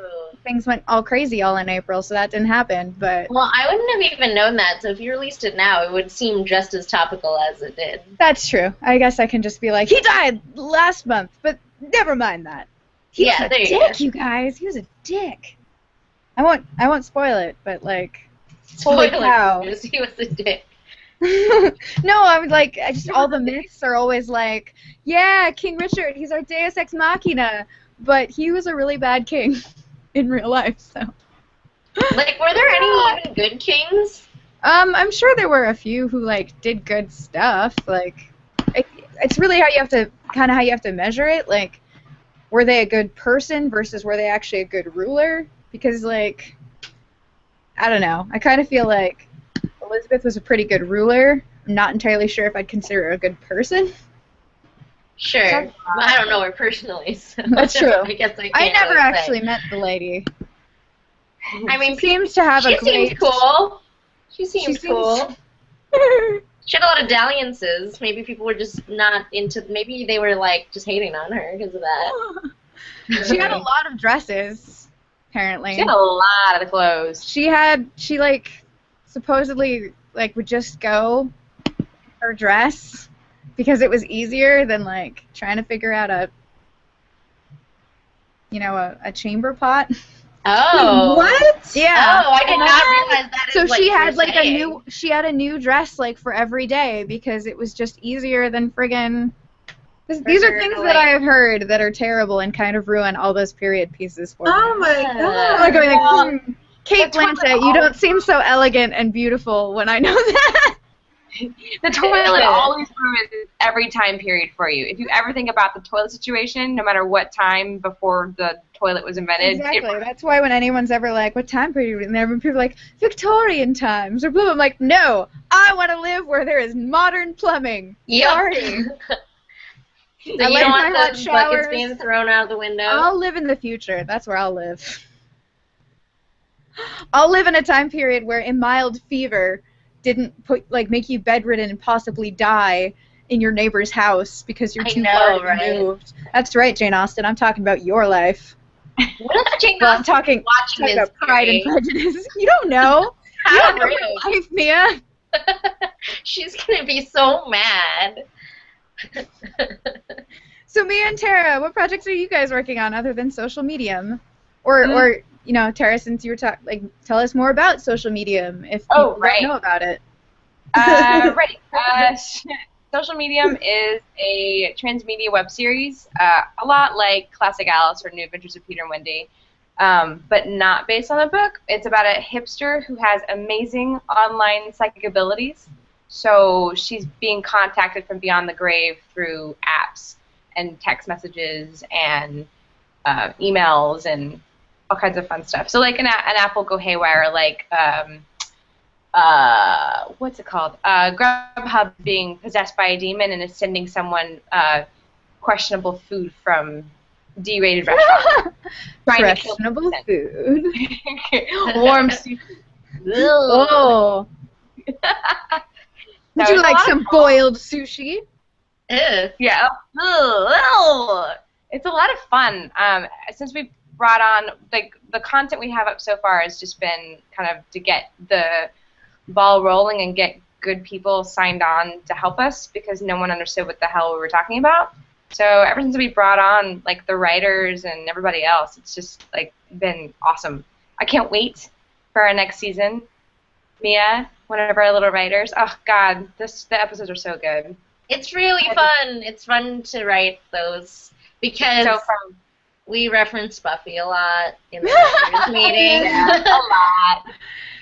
things went all crazy all in April, so that didn't happen. But Well, I wouldn't have even known that, so if you released it now, it would seem just as topical as it did. that's true. I guess I can just be like, he died last month, but never mind that. He was a there you dick, go. you guys. He was a dick. I won't spoil it, but like, holy Spoiler, cow. he was a dick. No, I was like, all the myths are always like, yeah, King Richard, he's our Deus Ex Machina, but he was a really bad king in real life, so. Like, were there any even good kings? I'm sure there were a few who like did good stuff. Like, it's really how you have to measure it. Like, were they a good person versus were they actually a good ruler? Because like, I don't know. I kind of feel like Elizabeth was a pretty good ruler. I'm not entirely sure if I'd consider her a good person. Sure. Well, I don't know her personally, so That's true. I guess I can't I never really say. actually met the lady. I mean, She seems to have she a great. seems cool. She She seems seems- cool. She had a lot of dalliances. Maybe people were just not into. Maybe they were like just hating on her because of that. She had a lot of dresses, apparently. She had a lot of clothes. She like supposedly like would just go her dress because it was easier than like trying to figure out a chamber pot. Oh. What? Yeah. Oh, I did not realize that. So is what she you were had like saying. she had a new dress like for every day because it was just easier than friggin'. These are her things to, that like- I have heard that are terrible and kind of ruin all those period pieces for me. Oh my I'm god. like going like, Kate The toilet Blanchett, you don't seem so elegant and beautiful when I know that. The toilet always ruins every time period for you. If you ever think about the toilet situation, no matter what time before the toilet was invented, Exactly. That's why when anyone's ever like, what time period? And everyone people are like, Victorian times or blah. I'm like, no, I want to live where there is modern plumbing. Yep. Sorry. So I you like don't my want hot those showers. buckets being thrown out the window? I'll live in the future. That's where I'll live. I'll live in a time period where a mild fever didn't make you bedridden and possibly die, in your neighbor's house because you're I too know, far right? removed. That's right, Jane Austen. I'm talking about your life. What if Jane Well, I'm Austen talking watching this about Pride and series? Prejudice. You don't know. You How don't know my rude. life, Mia. She's gonna be so mad. So Mia and Tara, what projects are you guys working on other than Social Medium? Or you know, Tara, since you were tell us more about Social Medium if people don't know about it. Right. Social Medium is a transmedia web series, a lot like Classic Alice or New Adventures of Peter and Wendy, but not based on a book. It's about a hipster who has amazing online psychic abilities. So she's being contacted from beyond the grave through apps and text messages and emails and all kinds of fun stuff. So like an app will go haywire, like what's it called? Grubhub being possessed by a demon and is sending someone questionable food from D-rated restaurant. Questionable food. Warm soup. Oh. Would you like some boiled sushi? Ew. Yeah. Ugh. It's a lot of fun. Since we brought on, like, the content we have up so far has just been kind of to get the ball rolling and get good people signed on to help us because no one understood what the hell we were talking about. So ever since we brought on, like, the writers and everybody else, it's just, like, been awesome. I can't wait for our next season. Mia, one of our little writers. Oh, God, the episodes are so good. It's really fun. It's fun to write those because So fun. we reference Buffy a lot in the writers' meeting. Yeah, a lot.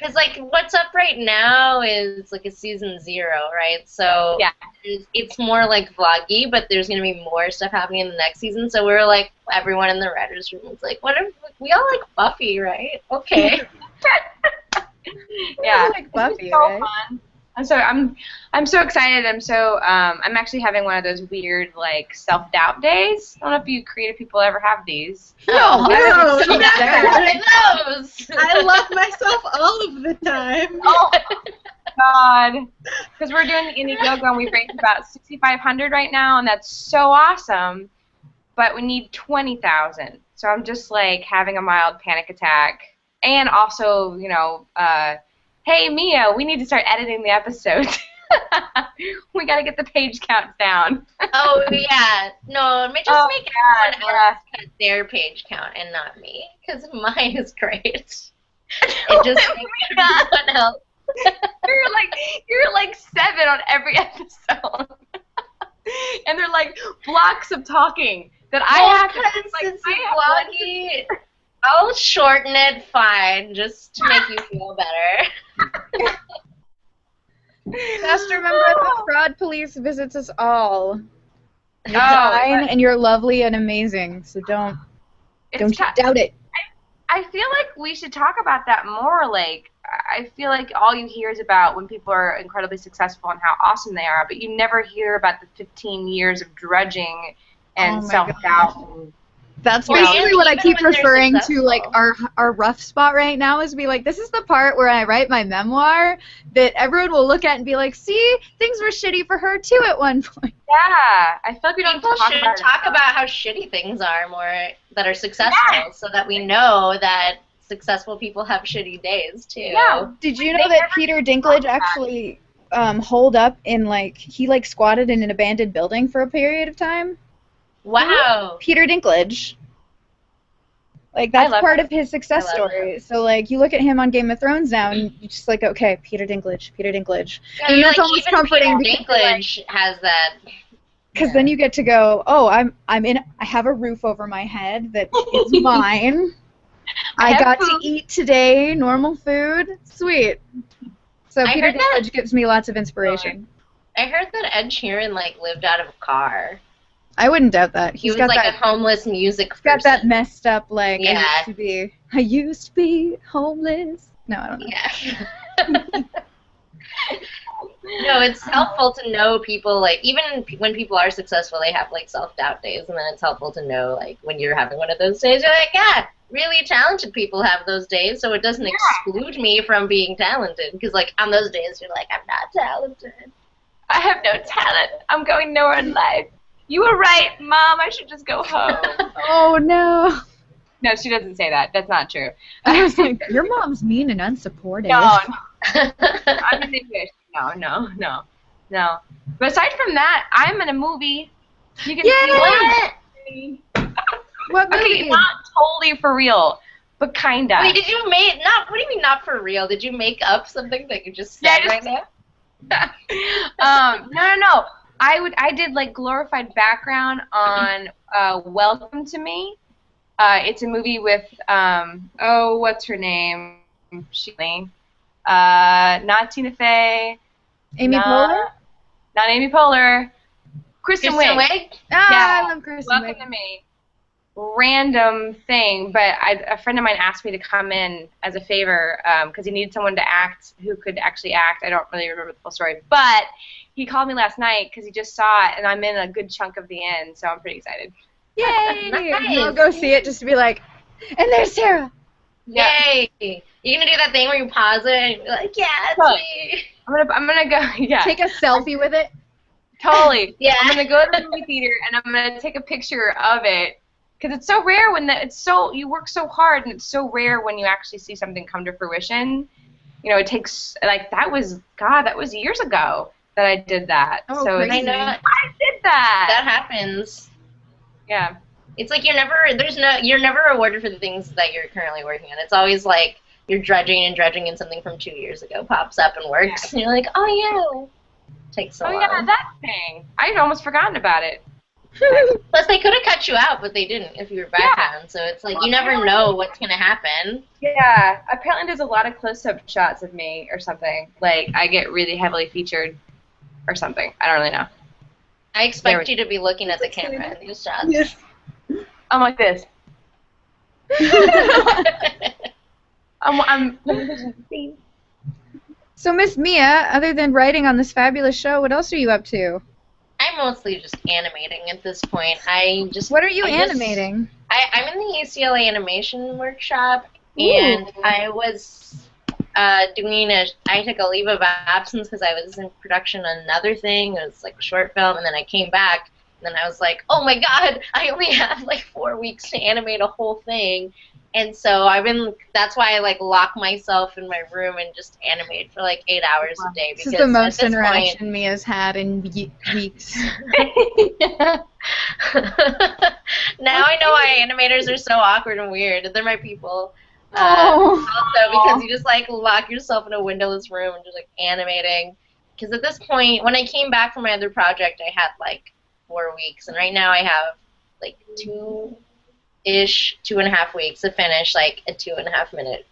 Because, like, what's up right now is, like, a season 0, right? So Yeah. it's more, like, vloggy, but there's going to be more stuff happening in the next season. So we were, like, everyone in the writers' room was like, what if we all like Buffy, right? Okay. Yeah, like Buffy, so right? fun. I'm so excited. I'm actually having one of those weird like self-doubt days. I don't know if you creative people ever have these. No, No, So never. those. I love myself all of the time. Oh God, because we're doing the Indiegogo and we've raised about 6,500 right now, and that's so awesome. But we need 20,000, so I'm just like having a mild panic attack, and also hey Mia, we need to start editing the episodes. We got to get the page counts down. Oh, yeah. No, make Oh, everyone God, else cut their page count and not me, because mine is great. It just makes everyone else. You're like 7 on every episode. And they're like blocks of talking that I have to Because like, it's I have vloggy. I'll shorten it fine, just to make you feel better. Just remember the fraud police visits us all. You're Oh, fine and you're lovely and amazing, so don't you doubt it. I feel like we should talk about that more. Like, I feel like all you hear is about when people are incredibly successful and how awesome they are, but you never hear about the 15 years of drudging and Oh my self-doubt. That's Well, basically and what I even keep when they're referring to, like, successful. our rough spot right now is be like, this is the part where I write my memoir that everyone will look at and be like, see, things were shitty for her too at one point. Yeah, I feel like we don't People talk should about talk it. about how shitty things are more that are successful, so that we know that successful people have shitty days too. Yeah. Did you know that Peter Dinklage actually holed up in, like, he, like, squatted in an abandoned building for a period of time? Wow. Peter Dinklage. Like, that's love part him. of his success I love story. So, like, you look at him on Game of Thrones now, and you're just like, okay, Peter Dinklage. Yeah, And you're that's like, almost even comforting Peter because, like, Dinklage has that. because then you get to go, oh, I have a roof over my head that is mine. I have got food. to eat today, normal food. Sweet. So I Peter heard that- Dinklage gives me lots of inspiration. I heard that Ed Sheeran like lived out of a car. I wouldn't doubt that. He He's was got like that. a homeless music He's got that person. messed up, like, Yeah. I used to be homeless. No, I don't know. Yeah. No, it's helpful to know people, like, even when people are successful, they have, like, self-doubt days, and then it's helpful to know, like, when you're having one of those days, you're like, yeah, really talented people have those days, so it doesn't exclude me from being talented, because, like, on those days, you're like, I'm not talented. I have no talent. I'm going nowhere in life. You were right, Mom. I should just go home. Oh no. No, she doesn't say that. That's not true. I was like, your mom's mean and unsupportive. No, I'm in English. No. But aside from that, I'm in a movie. You can see What movie? Okay, not totally for real, but kinda. Wait, did you make not? What do you mean not for real? Did you make up something that you just said right now? No. I did like glorified background on Welcome to Me. It's a movie with what's her name? Not Tina Fey. Amy Poehler? Not Amy Poehler. Kristen Wiig. I love Kristen Welcome Wiig. to Me. Random thing, but a friend of mine asked me to come in as a favor because he needed someone to act who could actually act. I don't really remember the full story, but he called me last night because he just saw it, and I'm in a good chunk of the end, so I'm pretty excited. Yay! Nice. I'll go see it just to be like, and there's Sarah. Yay! You're gonna do that thing where you pause it and you're like, yeah, it's me. I'm gonna go. Yeah. Take a selfie with it. Totally. Yeah. I'm gonna go to the movie theater and I'm gonna take a picture of it because it's so rare when you work so hard and it's so rare when you actually see something come to fruition. You know, it takes that was years ago that I did that. Oh, so crazy. I know. I did that. That happens. Yeah. It's like you're never rewarded for the things that you're currently working on. It's always like you're drudging and something from 2 years ago pops up and works. And you're like, oh yeah. Takes so long. Yeah, that thing. I'd almost forgotten about it. Plus, they could have cut you out, but they didn't if you were background. So it's like you never know what's gonna happen. Yeah. Apparently, there's a lot of close-up shots of me or something. Like I get really heavily featured or something. I don't really know. I expect you to be looking at the camera in these shots. Yes. I'm like this. I'm So, Miss Mia, other than writing on this fabulous show, what else are you up to? I'm mostly just animating at this point. What are you animating? I'm in the UCLA animation workshop, and I was I took a leave of absence because I was in production on another thing. It was like a short film, and then I came back, and then I was like, oh my god, I only have like 4 weeks to animate a whole thing. And so that's why I like lock myself in my room and just animate for like 8 hours a day. This is the most interaction Mia's had in weeks. Now I know why animators are so awkward and weird. They're my people. Also, because you just like lock yourself in a windowless room and just like animating. Because at this point, when I came back from my other project, I had like 4 weeks, and right now I have like 2.5 weeks to finish like a 2.5-minute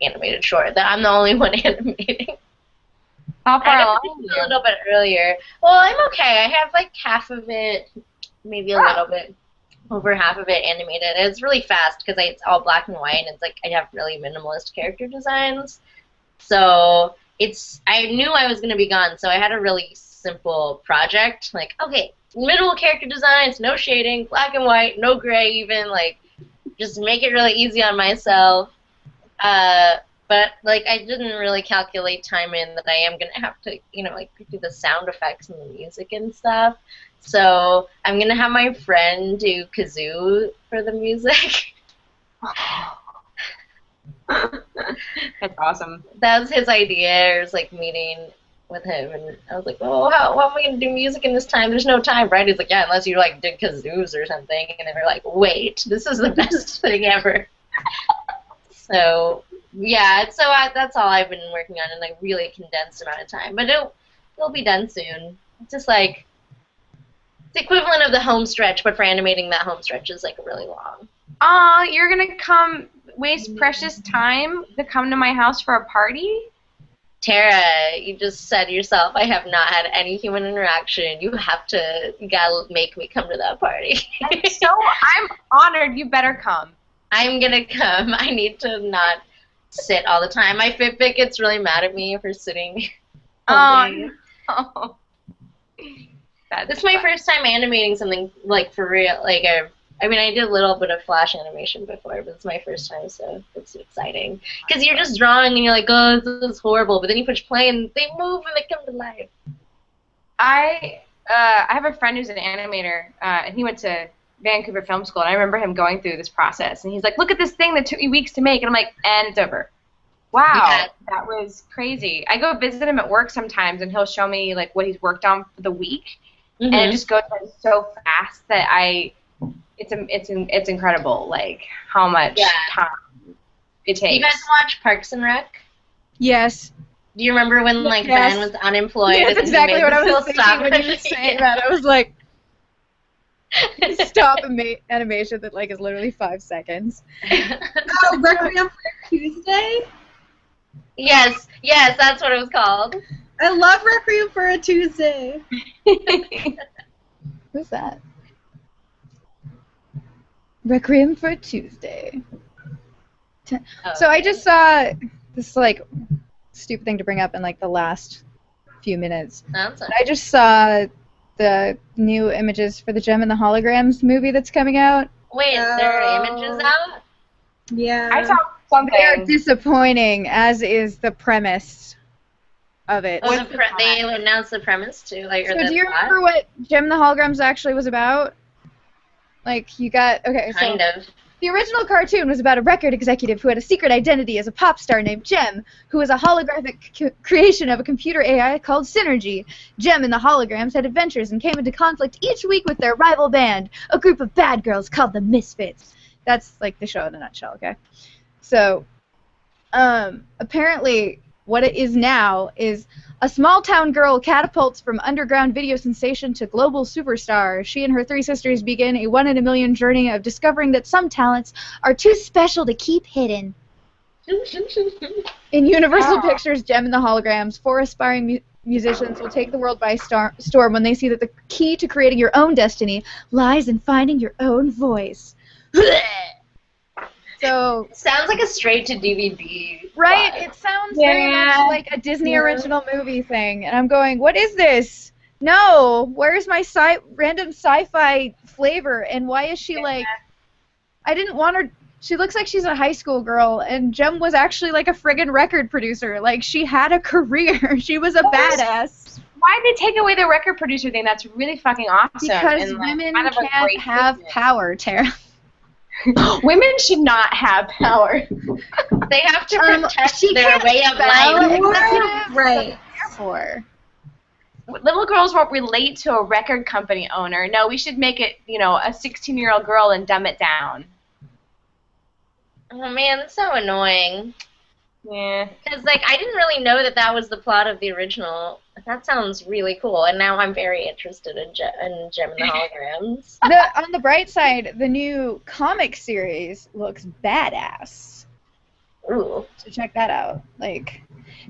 animated short that I'm the only one animating. How far along? A little bit earlier. Well, I'm okay. I have like half of it, maybe a little bit over half of it animated. It's really fast because it's all black and white, and it's like I have really minimalist character designs. So I knew I was going to be gone, so I had a really simple project. Like, okay, minimal character designs, no shading, black and white, no gray even, like, just make it really easy on myself. But, like, I didn't really calculate time in that I am going to have to, like, do the sound effects and the music and stuff. So I'm going to have my friend do kazoo for the music. That's awesome. That was his idea. It was, like, meeting with him, and I was like, oh, how am I going to do music in this time? There's no time, right? He's like, yeah, unless you, like, did kazoos or something. And then we're like, wait, this is the best thing ever. So, yeah, that's all I've been working on in a really condensed amount of time. But it'll be done soon. It's just like, it's the equivalent of the home stretch, but for animating that home stretch is, like, really long. You're going to waste precious time to come to my house for a party? Tara, you just said yourself, I have not had any human interaction. You gotta make me come to that party. I'm honored. You better come. I'm gonna come. I need to not sit all the time. My Fitbit gets really mad at me for sitting all day. Oh. This is my first time animating something, like, for real. Like, I did a little bit of Flash animation before, but it's my first time, so it's exciting. Because you're just drawing and you're like, oh, this is horrible. But then you push play and they move and they come to life. I have a friend who's an animator, and he went to Vancouver Film School, and I remember him going through this process, and he's like, look at this thing that took me weeks to make, and I'm like, and it's over. Wow, Yeah. that was crazy. I go visit him at work sometimes, and he'll show me like what he's worked on for the week, and it just goes by so fast that it's incredible, like how much time it takes. Do you guys watch Parks and Rec? Yes. Do you remember when like Yes. Ben was unemployed? That's and he exactly made what the I was full thinking stop when you were animation? saying that. I was like, stop animation that like is literally 5 seconds. Oh, Requiem for Tuesday? Yes, that's what it was called. I love Requiem for a Tuesday. Who's that? Requiem for Tuesday. So I just saw this like stupid thing to bring up in like the last few minutes. That's I just saw the new images for the Gem and the Holograms movie that's coming out. Wait, there are images out? Yeah. I saw They are something. disappointing, as is the premise of it. Oh, they announced the premise too, like or So the do you plot? remember what Gem and the Holograms actually was about? Like you got okay, so Kind of. the original cartoon was about a record executive who had a secret identity as a pop star named Gem, who was a holographic creation of a computer AI called Synergy. Gem and the Holograms had adventures and came into conflict each week with their rival band, a group of bad girls called the Misfits. That's like the show in a nutshell, okay? So, apparently what it is now is a small-town girl catapults from underground video sensation to global superstar. She and her 3 sisters begin a one-in-a-million journey of discovering that some talents are too special to keep hidden. In Universal Pictures' Gem and the Holograms, 4 aspiring musicians will take the world by storm when they see that the key to creating your own destiny lies in finding your own voice. So Sounds like a straight to DVD. right, plot. it sounds very much like a Disney original movie thing, and I'm going, what is this? No, where's my random sci-fi flavor, and why is she like, I didn't want her, she looks like she's a high school girl, and Jem was actually like a friggin' record producer, like she had a career, she was a badass. Why did they take away the record producer thing? That's really fucking awesome. Because and, like, women kind of a can't great have business. power, Tara. Women should not have power. They have to protect she their can't way of spell life. executive, Right. therefore. Little girls won't relate to a record company owner. No, we should make it, a 16-year-old girl and dumb it down. Oh man, that's so annoying. Yeah. Because like I didn't really know that was the plot of the original. That sounds really cool, and now I'm very interested in Gem and the Holograms. On the bright side, the new comic series looks badass. Ooh. So check that out. Like,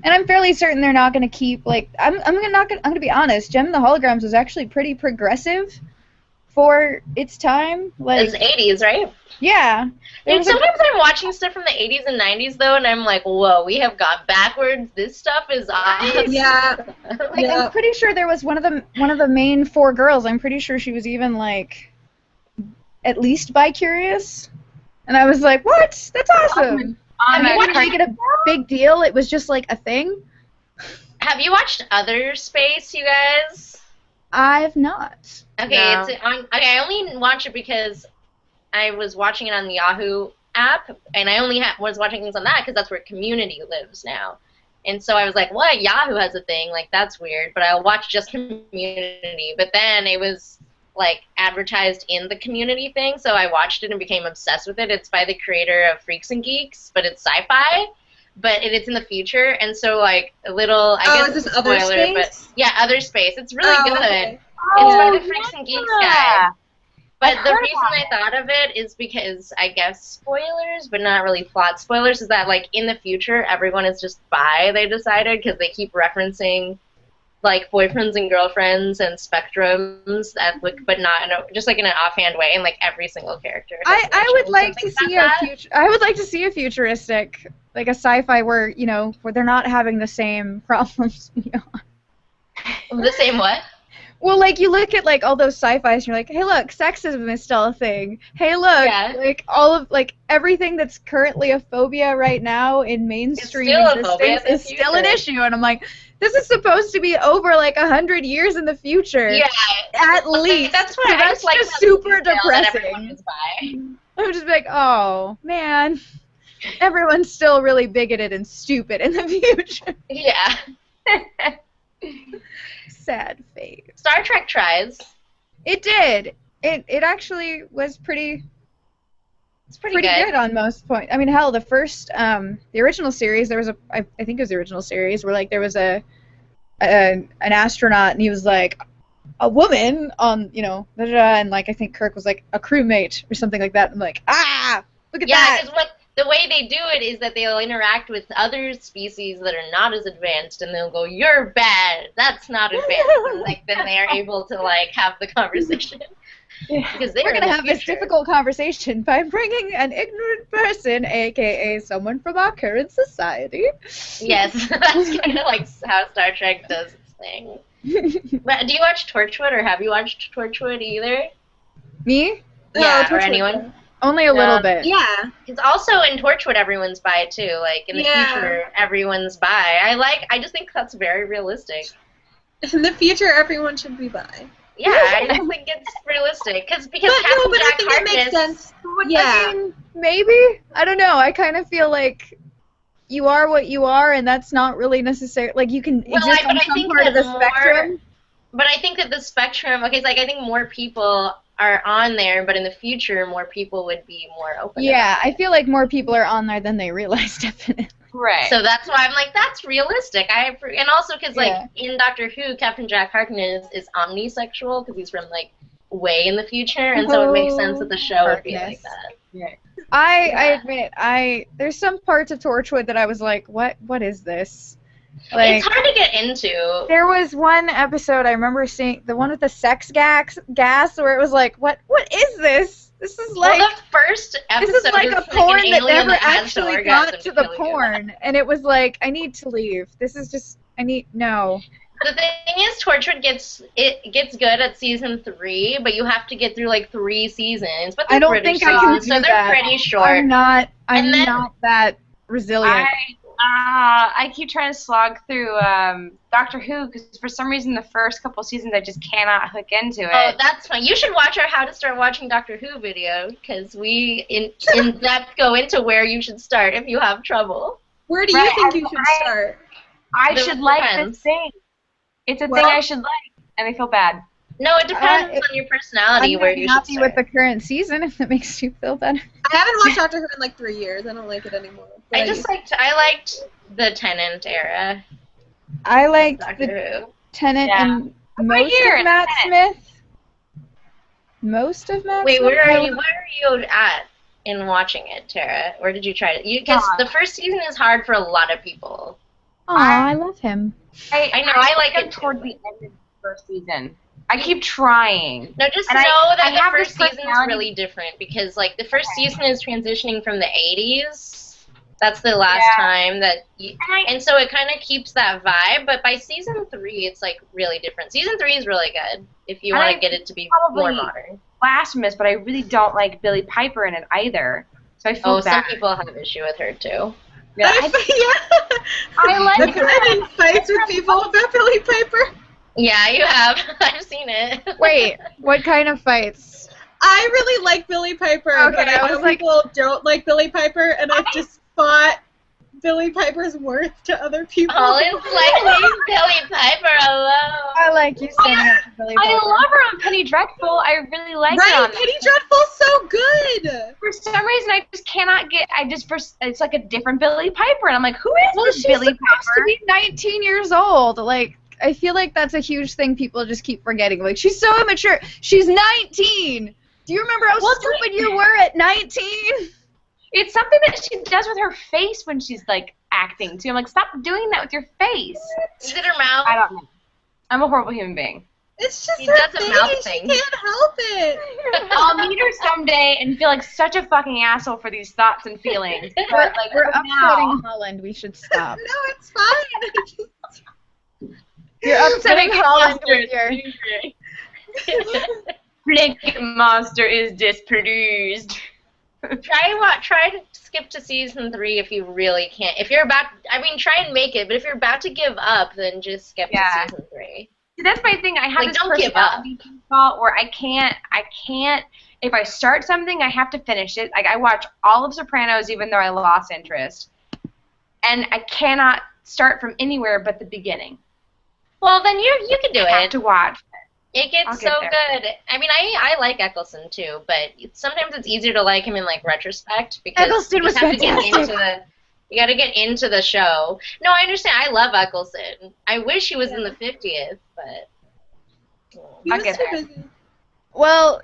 and I'm fairly certain they're not going to keep like. I'm gonna be honest. Gem and the Holograms was actually pretty progressive for its time. Like, It's 80s, right? yeah. It Dude, was a- sometimes I'm watching stuff from the 80s and 90s though, and I'm like, whoa, we have gone backwards. This stuff is awesome. Yeah. like, Yeah. I'm pretty sure there was one of the main 4 girls. I'm pretty sure she was even like at least bi-curious. And I was like, what? That's awesome. On I the didn't make it a big deal. It was just like a thing. Have you watched Other Space, you guys? I've not. Okay, No. it's on. Okay, I only watch it because I was watching it on the Yahoo app, and I only was watching things on that because that's where Community lives now. And so I was like, what? Yahoo has a thing? Like, that's weird. But I'll watch just Community. But then it was, like, advertised in the Community thing, so I watched it and became obsessed with it. It's by the creator of Freaks and Geeks, but it's sci-fi. But it's in the future, and so, like, a little, I guess is this it's a Other spoiler, but Space? yeah, Other Space. It's really good. Okay. It's by the Freaks and Geeks guy. But I've the heard reason about I thought of it is because, I guess, spoilers, but not really plot spoilers, is that, like, in the future, everyone is just bi, they decided, because they keep referencing, like, boyfriends and girlfriends and spectrums, that look, but not in just, like, in an offhand way, in, like, every single character. has I would mentioned like to something see about a that. future. I would like to see a futuristic, like a sci-fi where where they're not having the same problems. The same what? Well, like you look at like all those sci-fis, and you're like, hey, look, sexism is still a thing. Hey, look, Yeah. like all of like everything that's currently a phobia right now in mainstream still a phobia existence in the is still an future. issue, and I'm like, This is supposed to be over like 100 years in the future. Yeah. At least. That's what So I that's just like just about the super detail that everyone depressing. is by. I'm just like, oh man, everyone's still really bigoted and stupid in the future. Yeah. Sad fate. Star Trek tries. It did. It actually was pretty Pretty good. on most points. I mean, hell, the first the original series, there was I think it was the original series where like there was an astronaut and he was like a woman on, you know, and like I think Kirk was like a crewmate or something like that. I'm like, look at Yeah, that. because the way they do it is that they'll interact with other species that are not as advanced, and they'll go, "You're bad. That's not advanced." And like then they are able to like have the conversation. Because We're gonna have this difficult conversation by bringing an ignorant person, aka someone from our current society. Yes, that's kind of like how Star Trek does its thing. But do you watch Torchwood, or have you watched Torchwood either? Me? Yeah, or Torchwood, anyone? Only a little bit. Yeah. It's also in Torchwood, everyone's bi too. Like in the future, everyone's bi. I just think that's very realistic. In the future, everyone should be bi. Yeah, I just think it's realistic because But no, Captain but I Jack think it makes Harkness. sense. I Yeah. mean, maybe. I don't know. I kind of feel like you are what you are, and that's not really necessary. Like you can Well, exist but on I some think part of the that spectrum. But I think that the spectrum. Okay, it's like I think more people are on there, but in the future, more people would be more open. Yeah, about it. I feel like more people are on there than they realize, definitely. Right. So that's why I'm like, that's realistic. And also because like Yeah. in Doctor Who, Captain Jack Harkness is omnisexual because he's from like way in the future, and so it makes sense that the show would be like that. Yeah. I admit, there's some parts of Torchwood that I was like, what is this? Like, It's hard to get into. there was one episode I remember seeing, the one with the sex gas, where it was like, what is this? This is like, Well, the first episode this is like a an porn that alien never has to actually orgasm got to the kill you. porn, and it was like, I need to leave. This is just, no. The thing is, Torchwood gets good at season 3, but you have to get through like 3 seasons. But they're I don't British think I can seasons, do so they're that. pretty short. I'm not And then- that resilient. I keep trying to slog through Doctor Who because for some reason the first couple seasons I just cannot hook into it. Oh, that's fine. You should watch our How to Start Watching Doctor Who video because we in depth go into where you should start if you have trouble. Where do you Right, think you should start? I It should like depends. this thing. It's a Well- thing I should like, and I feel bad. No, it depends on your personality I'm where not you should happy start. with the current season, if that makes you feel better. I haven't watched Doctor Who in like 3 years. I don't like it anymore. But I liked the Tennant era. I liked Doctor the Who. Tennant Yeah. and most year of in Matt Tennant. Smith. Most of Matt Wait, Smith? where are you at in watching it, Tara? Where did you try it? Because the first season is hard for a lot of people. Aw, I love him. I know, I like I'm it too, toward but- the end of the first season. I keep trying. No, just And know I that have the this first season is personality- really different because, like, the first season is transitioning from the 80s. That's the last Yeah. time that, And and so it kind of keeps that vibe. But by season 3, it's like really different. Season 3 is really good if you And want I to get it to be probably- more modern. blasphemous, but I really don't like Billie Piper in it either. So I feel Oh, some bad. people have issue with her too. Yeah, I like I've been in fights with people about Billie Piper. Yeah, you have. I've seen it. Wait, what kind of fights? I really like Billie Piper, Okay, but I I know was like- people don't like Billie Piper, and I've just fought Billie Piper's worth to other people. Colin's like, leave Billie Piper alone. I like you standing up for Billy I Piper. love her on Penny Dreadful. I really like her Right, on Penny Dreadful's so good. For some reason, I just cannot get. It's like a different Billie Piper, and I'm like, who is Well, this she's Billie supposed to Piper? be 19 years old. Like, I feel like that's a huge thing people just keep forgetting. Like, she's so immature. She's 19. Do you remember how stupid you were at 19? It's something that she does with her face when she's like acting too. I'm like, stop doing that with your face. Is it her mouth? I don't know. I'm a horrible human being. It's just She her does a thing. mouth She thing. can't help it. I'll meet her someday and feel like such a fucking asshole for these thoughts and feelings. But like We're for upsetting now, Holland. We should stop. No, it's fine. You're upsetting Holland with your... Blink Monster is disproduced. Try to skip to season 3 if you really can't. If you're about, I mean, try and make it. But if you're about to give up, then just skip to season 3. See, that's my thing. I have Like, this don't give up. personality default where I can't. If I start something, I have to finish it. Like I watch all of Sopranos, even though I lost interest, and I cannot start from anywhere but the beginning. Well, then you can do I have it. to watch. It gets so good. I mean, I like Eccleston too, but sometimes it's easier to like him in like retrospect because Eccleston was fantastic. You got to get into the show. No, I understand. I love Eccleston. I wish he was in the 50th, but I'll get there. Well,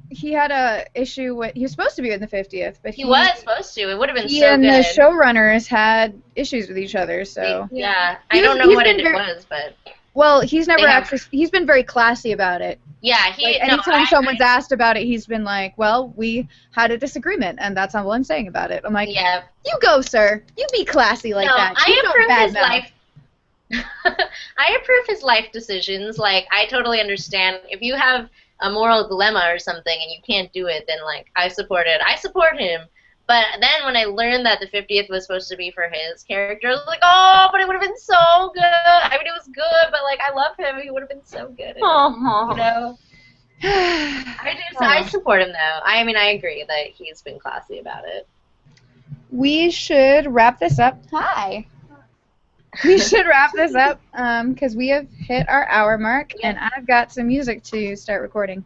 he had a issue with, he was supposed to be in the 50th, but he was supposed to. It would have been he so and good. the showrunners had issues with each other, so. Yeah, I don't know what it was, but. Well, he's never actually. He's been very classy about it. Yeah, anytime someone's asked about it, he's been like, "Well, we had a disagreement, and that's all I'm saying about it." I'm like, "Yeah, you go, sir. You be classy like that." I approve his life. I approve his life decisions. Like, I totally understand if you have a moral dilemma or something and you can't do it, then like I support it. I support him. But then when I learned that the 50th was supposed to be for his character, I was like, oh, but it would have been so good. I mean, it was good, but, like, I love him. He would have been so good. You know? I support him, though. I mean, I agree that he's been classy about it. We should wrap this up. Hi. We should wrap this up because we have hit our hour mark, and I've got some music to start recording.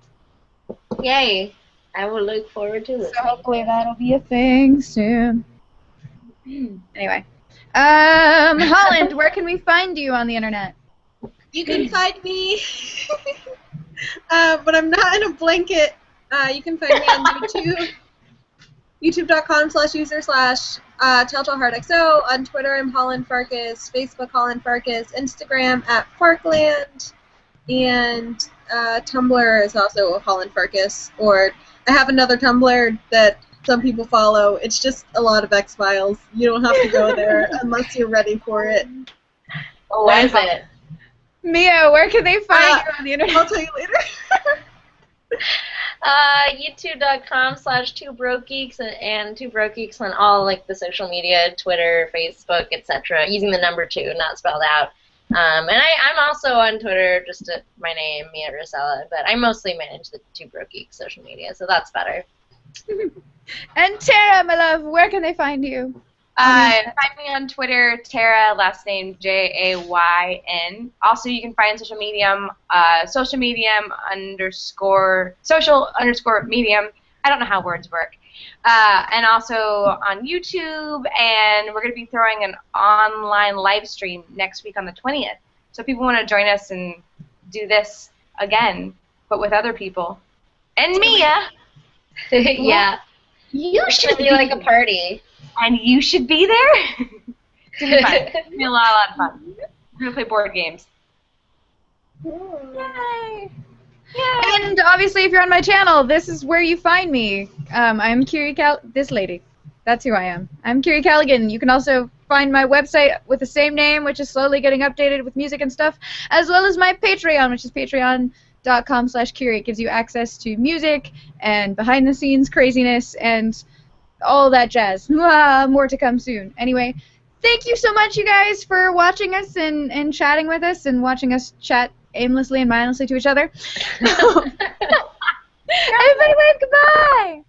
Yay. I will look forward to listening. So hopefully that'll be a thing soon. Anyway. Holland, where can we find you on the internet? You can find me, but I'm not in a blanket. You can find me on YouTube, youtube.com/user/TelltaleHeartXO. On Twitter, I'm Holland Farkas. Facebook, Holland Farkas. Instagram, @Portland. And Tumblr is also Holland Farkas. Or I have another Tumblr that some people follow. It's just a lot of X-Files. You don't have to go there unless you're ready for it. What is it? Mia, where can they find you on the internet? I'll tell you later. YouTube.com/2brokegeeks and 2brokegeeks on all like the social media, Twitter, Facebook, etc. Using the number 2, not spelled out. And I'm also on Twitter, just my name, Mia Rosella, but I mostly manage the 2brokegeeks social media, so that's better. And Tara, my love, where can they find you? Find me on Twitter, Tara, last name Jayn. Also, you can find social medium _medium. I don't know how words work. And also on YouTube, and we're going to be throwing an online live stream next week on the 20th. So if people want to join us and do this again, but with other people. And Mia. Yeah. You should be like a party. And you should be there? It's going to be fun. It's going to be a lot of fun. We're going to play board games. Yay! Yay! And obviously, if you're on my channel, this is where you find me. I'm Kiri this lady. That's who I am. I'm Kiri Callaghan. You can also find my website with the same name, which is slowly getting updated with music and stuff, as well as my Patreon, which is patreon.com/Kiri. It gives you access to music and behind-the-scenes craziness and all that jazz. More to come soon. Anyway, thank you so much, you guys, for watching us and chatting with us and watching us chat aimlessly and mindlessly to each other. Everybody wave goodbye!